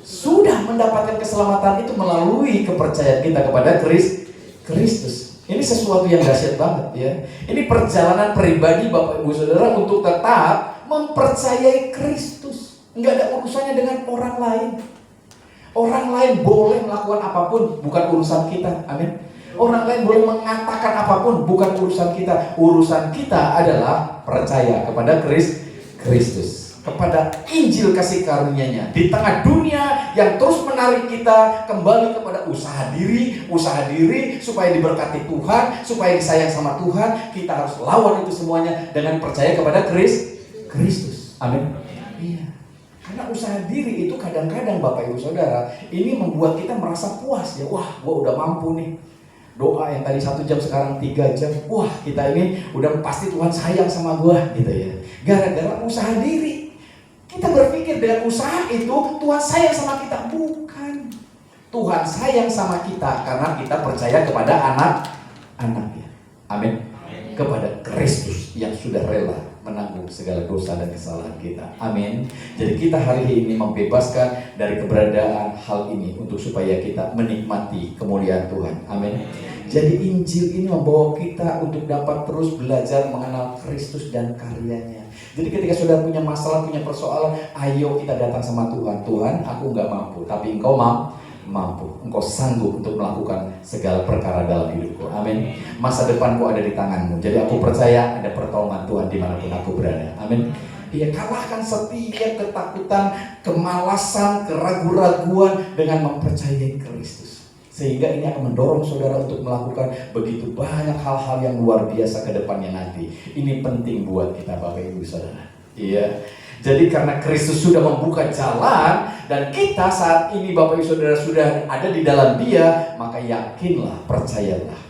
sudah mendapatkan keselamatan itu melalui kepercayaan kita kepada Kristus. Ini sesuatu yang dahsyat banget, ya. Ini perjalanan pribadi Bapak Ibu Saudara untuk tetap mempercayai Kristus. Enggak ada urusannya dengan orang lain. Orang lain boleh melakukan apapun, bukan urusan kita. Amin. Orang lain boleh mengatakan apapun, bukan urusan kita. Urusan kita adalah percaya kepada Kristus. kepada Injil kasih karunia-Nya. Di tengah dunia yang terus menarik kita kembali kepada usaha diri supaya diberkati Tuhan, supaya disayang sama Tuhan, kita harus lawan itu semuanya dengan percaya kepada Kristus. Amin. Iya. Karena usaha diri itu kadang-kadang Bapak Ibu Saudara, ini membuat kita merasa puas ya. Wah, gua udah mampu nih. Doa yang tadi 1 jam sekarang 3 jam. Wah, kita ini udah pasti Tuhan sayang sama gua gitu ya. Gara-gara usaha diri. Kita berpikir dengan usaha itu Tuhan sayang sama kita. Bukan. Tuhan sayang sama kita karena kita percaya kepada anak-anaknya. Amin. Kepada Kristus yang sudah rela menanggung segala dosa dan kesalahan kita. Amin. Jadi kita hari ini membebaskan dari keberadaan hal ini untuk supaya kita menikmati kemuliaan Tuhan. Amin. Jadi Injil ini membawa kita untuk dapat terus belajar mengenal Kristus dan karyanya. Jadi ketika saudara punya masalah, punya persoalan, ayo kita datang sama Tuhan. Tuhan, aku nggak mampu, tapi Engkau mampu. Engkau sanggup untuk melakukan segala perkara dalam hidupku. Amin. Masa depanku ada di tanganmu. Jadi aku percaya ada pertolongan Tuhan dimanapun aku berada. Amin. Dia kalahkan setiap ketakutan, kemalasan, keraguan-raguan dengan mempercayai Kristus. Sehingga ini akan mendorong saudara untuk melakukan begitu banyak hal-hal yang luar biasa ke depannya nanti. Ini penting buat kita Bapak Ibu Saudara. Iya. Jadi karena Kristus sudah membuka jalan dan kita saat ini Bapak Ibu Saudara sudah ada di dalam Dia, maka yakinlah, percayalah.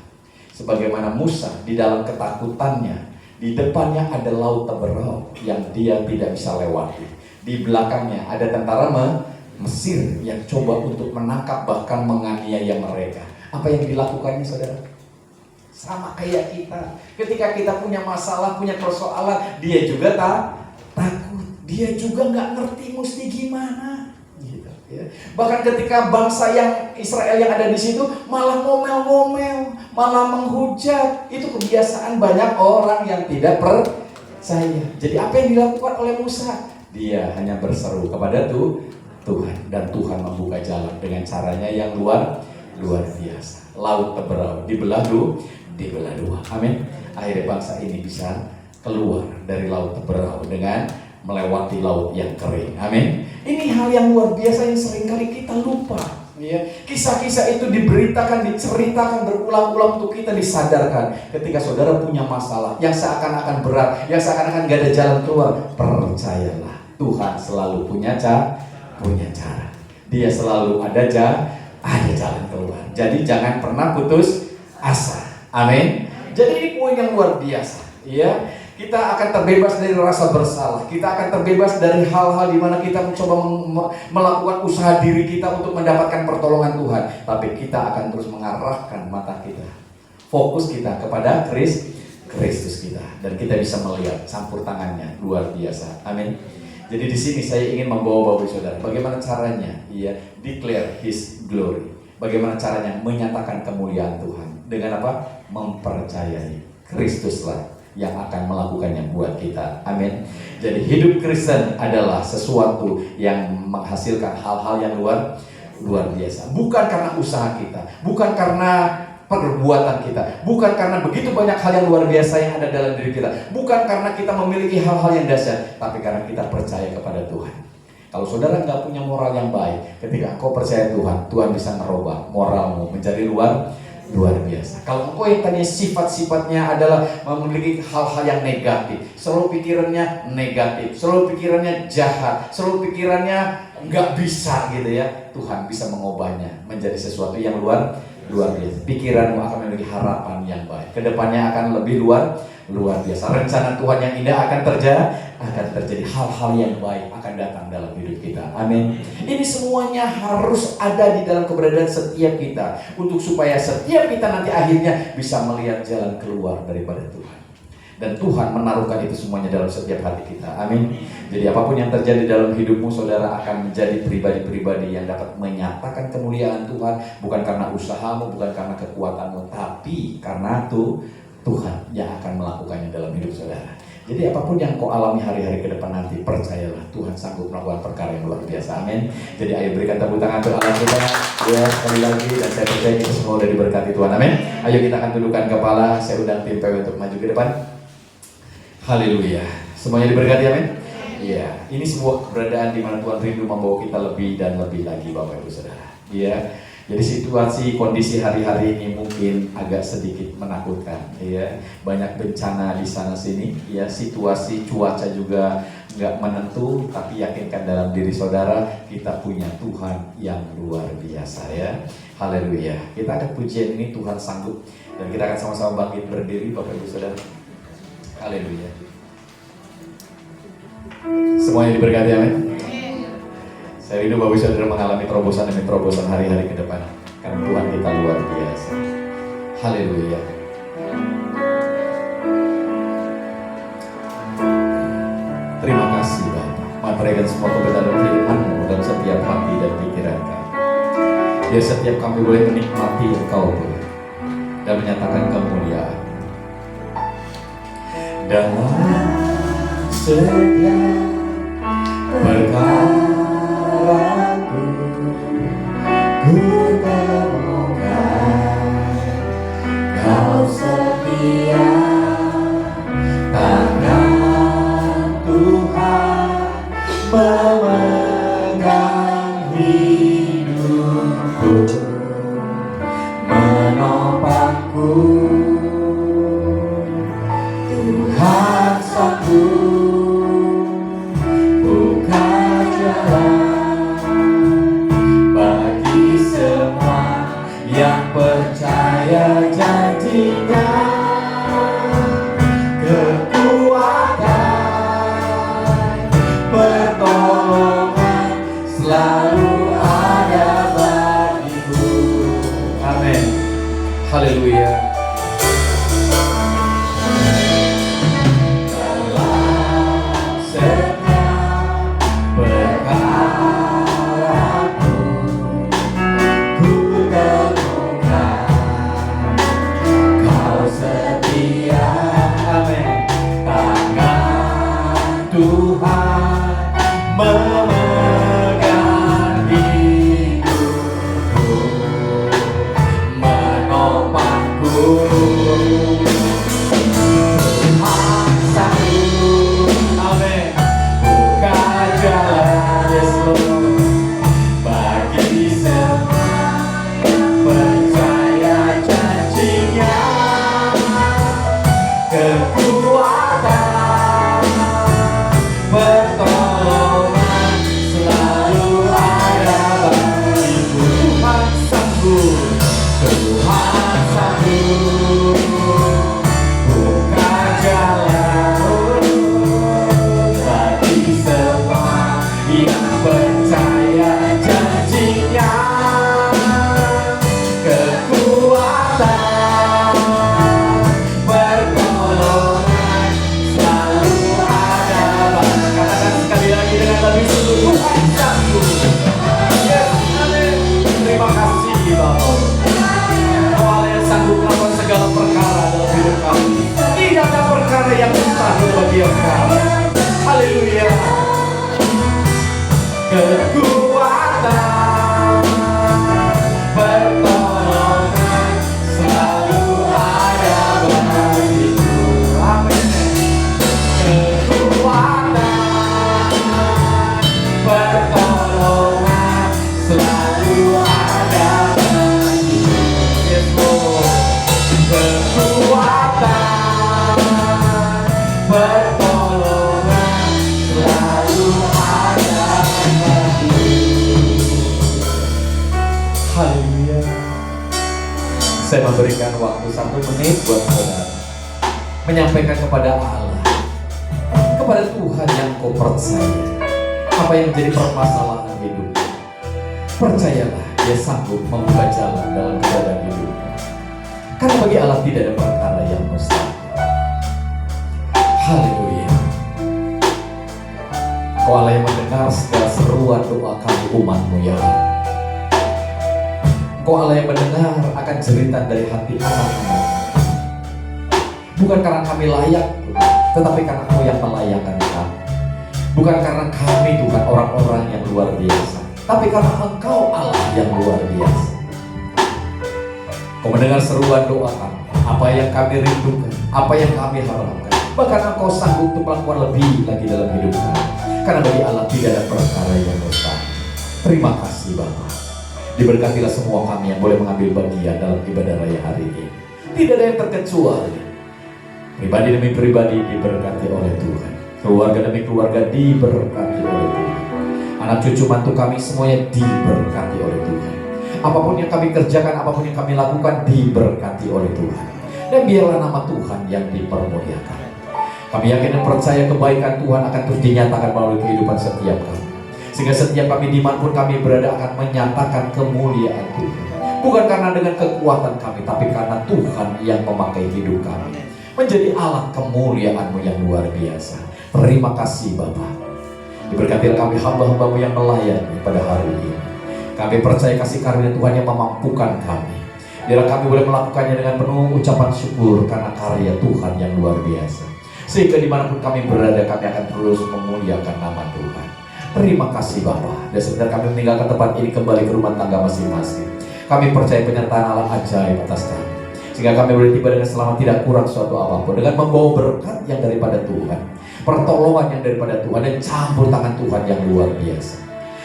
Sebagaimana Musa di dalam ketakutannya, di depannya ada laut Teberau yang dia tidak bisa lewati. Di belakangnya ada tentara Mesir yang coba untuk menangkap bahkan menganiaya mereka. Apa yang dilakukannya saudara? Sama kayak kita. Ketika kita punya masalah, punya persoalan, dia juga takut. Dia juga nggak ngerti mesti gimana. Gitu, ya. Bahkan ketika bangsa yang Israel yang ada di situ malah ngomel-ngomel, malah menghujat. Itu kebiasaan banyak orang yang tidak percaya. Jadi apa yang dilakukan oleh Musa? Dia hanya berseru kepada Tuhan, dan Tuhan membuka jalan dengan caranya yang luar biasa. Laut Teberau dibelah dua. Amin. Akhirnya bangsa ini bisa keluar dari Laut Teberau dengan melewati laut yang kering. Amin. Ini hal yang luar biasa yang seringkali kita lupa. Ya, kisah-kisah itu diberitakan, diceritakan berulang-ulang untuk kita disadarkan. Ketika saudara punya masalah yang seakan-akan berat, yang seakan-akan gak ada jalan keluar, percayalah Tuhan selalu punya cara. Dia selalu ada jalan keluar. Jadi jangan pernah putus asa. Amin. Jadi ini poin yang luar biasa. Ya, kita akan terbebas dari rasa bersalah. Kita akan terbebas dari hal-hal di mana kita mencoba melakukan usaha diri kita untuk mendapatkan pertolongan Tuhan. Tapi kita akan terus mengarahkan mata kita, fokus kita kepada Kristus kita, dan kita bisa melihat campur tangannya luar biasa. Amin. Jadi di sini saya ingin membawa Bapak Saudara, bagaimana caranya declare His glory. Bagaimana caranya menyatakan kemuliaan Tuhan. Dengan apa? Mempercayai Kristuslah yang akan melakukannya buat kita. Amin. Jadi hidup Kristen adalah sesuatu yang menghasilkan hal-hal yang luar biasa. Bukan karena usaha kita, bukan karena perbuatan kita, bukan karena begitu banyak hal yang luar biasa yang ada dalam diri kita, bukan karena kita memiliki hal-hal yang dahsyat, tapi karena kita percaya kepada Tuhan. Kalau saudara nggak punya moral yang baik, ketika engkau percaya Tuhan, Tuhan bisa merubah moralmu menjadi luar biasa. Kalau engkau yang tadinya sifat-sifatnya adalah memiliki hal-hal yang negatif, selalu pikirannya negatif, selalu pikirannya jahat, selalu pikirannya nggak bisa gitu ya, Tuhan bisa mengubahnya menjadi sesuatu yang luar biasa. Pikiranmu akan memiliki harapan yang baik. Kedepannya akan lebih luar biasa. Rencana Tuhan yang indah akan terjadi. Hal-hal yang baik akan datang dalam hidup kita. Amin. Ini semuanya harus ada di dalam keberadaan setiap kita, untuk supaya setiap kita nanti akhirnya bisa melihat jalan keluar daripada Tuhan. Dan Tuhan menaruhkan itu semuanya dalam setiap hati kita. Amin. Jadi apapun yang terjadi dalam hidupmu, saudara akan menjadi pribadi-pribadi yang dapat menyatakan kemuliaan Tuhan. Bukan karena usahamu, bukan karena kekuatanmu, tapi karena Tuhan yang akan melakukannya dalam hidup saudara. Jadi apapun yang kau alami hari-hari ke depan nanti, percayalah Tuhan sanggup melakukan perkara yang luar biasa. Amin. Jadi ayo berikan tepuk tangan untuk Allah kita. Ya, sekali lagi, dan saya percaya kita semua sudah diberkati Tuhan. Amin. Ayo kita akan tundukkan kepala. Saya undang tim PW untuk maju ke depan. Haleluya. Semuanya diberkati, amin. Iya, ini sebuah keberadaan di mana Tuhan rindu membawa kita lebih dan lebih lagi, Bapak Ibu Saudara. Iya. Jadi situasi kondisi hari-hari ini mungkin agak sedikit menakutkan, ya. Banyak bencana di sana sini, ya. Situasi cuaca juga nggak menentu, tapi yakinkan dalam diri saudara kita punya Tuhan yang luar biasa, ya. Haleluya. Kita akan pujian ini Tuhan sanggup, dan kita akan sama-sama bangkit berdiri, Bapak Ibu Saudara. Haleluya. Semuanya diberkati, amin. Saya rindu Bapak Ibu Saudara mengalami terobosan demi terobosan hari-hari ke depan, karena Tuhan kita luar biasa. Haleluya. Terima kasih Bapa, menaikkan semua kebenaran firman-Mu dalam setiap hati dan pikiran kami. Biar setiap kami boleh menikmati Engkau Tuhan dan menyatakan kemuliaan. Dalam setiap perkaraku, ku temukan Kau setia, tangan Tuhan memegang hidupku, menopangku. Tuhan sanggup buka jalan bagi semua yang percaya janjinya. Kekuatan, pertolongan selalu ada bagiku. Amin. Haleluya. Tuhan memegang hidupku, menopangku. Tuhan sanggup, amin, buka jalan, yes Lord, bagi semua percaya janjinya. Kekuatan, pertolongan selalu ada bagiku. Tuhan sanggup, Tuhan sanggup buka jalan bagi semua yang percaya janjinya. Kekuatan, pertolongan selalu ada. Katakan sekali lagi dengan lebih sungguh, Tuhan sanggup. Yes, amin. Terima kasih Bapa. Kau Allah yang sanggup melakukan segala perkara dalam hidup kami. Tidak ada perkara yang mustahil bagi Engkau. Haleluya. Kekuatan, pertolongan selalu ada bagiku. Amin. Kekuatan, pertolongan selalu ada bagiku. Yes Lord. Kekuatan, pertolongan selalu ada bagiku. Haleluya. Saya memberikan waktu 1 menit buat saudara menyampaikan kepada Allah, kepada Tuhan yang kau percaya, apa yang menjadi permasalahan hidup. Percayalah, Dia sanggup membuka jalan dalam keadaan hidup. Karena bagi Allah tidak ada perkara yang mustahil. Haleluya. Kau Allah yang mendengar segala seruan doa kami umat-Mu ya Allah. Kau Allah yang mendengar akan jeritan dari hati anak-anak. Bukan karena kami layak, tetapi karena Kau yang melayakkan kami. Bukan karena kami Tuhan orang-orang yang luar biasa, tapi karena Engkau Allah yang luar biasa. Kau mendengar seruan doa kami, apa yang kami rindukan, apa yang kami harapkan. Bahkan Engkau sanggup untuk melakukan lebih lagi dalam hidup kami. Karena bagi Allah tidak ada perkara yang mustahil. Terima kasih Bapa. Diberkatilah semua kami yang boleh mengambil bagian dalam ibadah raya hari ini. Tidak ada yang terkecuali. Pribadi demi pribadi diberkati oleh Tuhan. Keluarga demi keluarga diberkati oleh Tuhan. Anak cucu mantu kami semuanya diberkati oleh Tuhan. Apapun yang kami kerjakan, apapun yang kami lakukan diberkati oleh Tuhan. Dan biarlah nama Tuhan yang dipermuliakan. Kami yakin dan percaya kebaikan Tuhan akan terus dinyatakan melalui kehidupan setiap kami. Sehingga setiap kami dimanapun kami berada akan menyatakan kemuliaan Tuhan. Bukan karena dengan kekuatan kami, tapi karena Tuhan yang memakai hidup kami menjadi alat kemuliaan-Mu yang luar biasa. Terima kasih Bapa. Diberkatilah kami hamba-hamba-Mu yang melayani pada hari ini. Kami percaya kasih karunia Tuhan yang memampukan kami. Biarlah kami boleh melakukannya dengan penuh ucapan syukur karena karya Tuhan yang luar biasa. Sehingga dimanapun kami berada, kami akan terus memuliakan nama Tuhan. Terima kasih Bapa. Dan sebentar kami meninggalkan tempat ini kembali ke rumah tangga masing-masing. Kami percaya penyertaan Allah ajaib atas kami. Sehingga kami boleh tiba dengan selamat, tidak kurang suatu apapun. Dengan membawa berkat yang daripada Tuhan, pertolongan yang daripada Tuhan, dan campur tangan Tuhan yang luar biasa.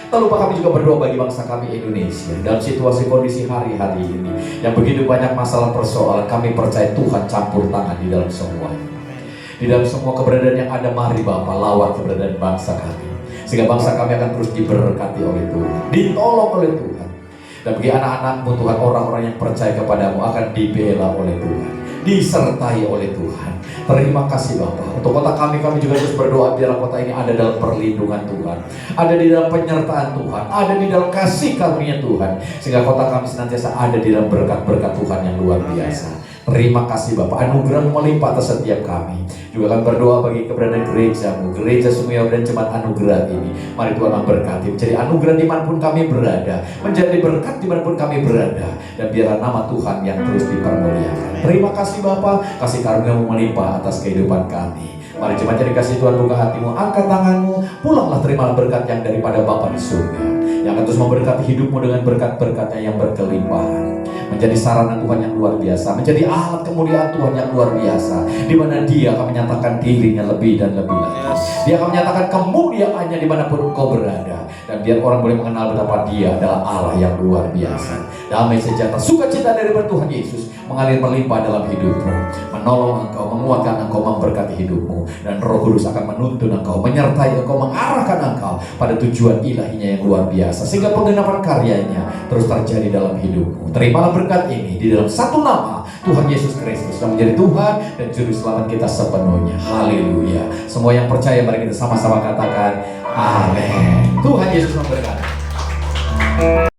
Tak lupa kami juga berdoa bagi bangsa kami Indonesia dalam situasi kondisi hari-hari ini yang begitu banyak masalah persoalan. Kami percaya Tuhan campur tangan di dalam semuanya. Di dalam semua keberadaan yang ada, mari Bapa lawan keberadaan bangsa kami. Sehingga bangsa kami akan terus diberkati oleh Tuhan, ditolong oleh Tuhan. Dan bagi anak-anak-Mu Tuhan, orang-orang yang percaya kepadamu akan dibela oleh Tuhan, disertai oleh Tuhan. Terima kasih Bapa. Untuk kota kami juga terus berdoa biarlah kota ini ada dalam perlindungan Tuhan, ada di dalam penyertaan Tuhan, ada di dalam kasih karunia Tuhan. Sehingga kota kami senantiasa ada di dalam berkat-berkat Tuhan yang luar biasa. Terima kasih Bapak, anugerah melimpah atas setiap kami. Juga kami berdoa bagi keberadaan gereja-Mu, Gereja Sumior dan Jemaat Anugerah ini. Mari Tuhan memberkati, menjadi anugerah dimanapun kami berada, menjadi berkat dimanapun kami berada. Dan biarlah nama Tuhan yang terus dipermuliakan. Terima kasih Bapak, kasih karunia-Mu melimpah atas kehidupan kami. Mari jemaat yang dikasih Tuhan, buka hatimu, angkat tanganmu, pulanglah terimalah berkat yang daripada Bapa di surga, yang akan terus memberkati hidupmu dengan berkat-berkatnya yang berkelimpahan. Menjadi sarana Tuhan yang luar biasa, menjadi alat kemuliaan Tuhan yang luar biasa, di mana Dia akan menyatakan dirinya lebih dan lebih lagi. Dia akan menyatakan kemuliaannya dimanapun engkau berada. Dan biar orang boleh mengenal betapa Dia adalah Allah yang luar biasa. Damai sejahtera, sukacita dari Tuhan Yesus mengalir melimpah dalam hidupmu, menolong engkau, menguatkan engkau, memberkati hidupmu. Dan Roh Kudus akan menuntun engkau, menyertai engkau, mengarahkan engkau pada tujuan ilahinya yang luar biasa, sehingga penggenapan karyanya terus terjadi dalam hidupmu. Terimalah berkat ini di dalam satu nama Tuhan Yesus Kristus yang menjadi Tuhan dan Juru Selamat kita sepenuhnya. Haleluya. Semua yang percaya mari kita sama-sama katakan amin. Tuhan Yesus memberkati.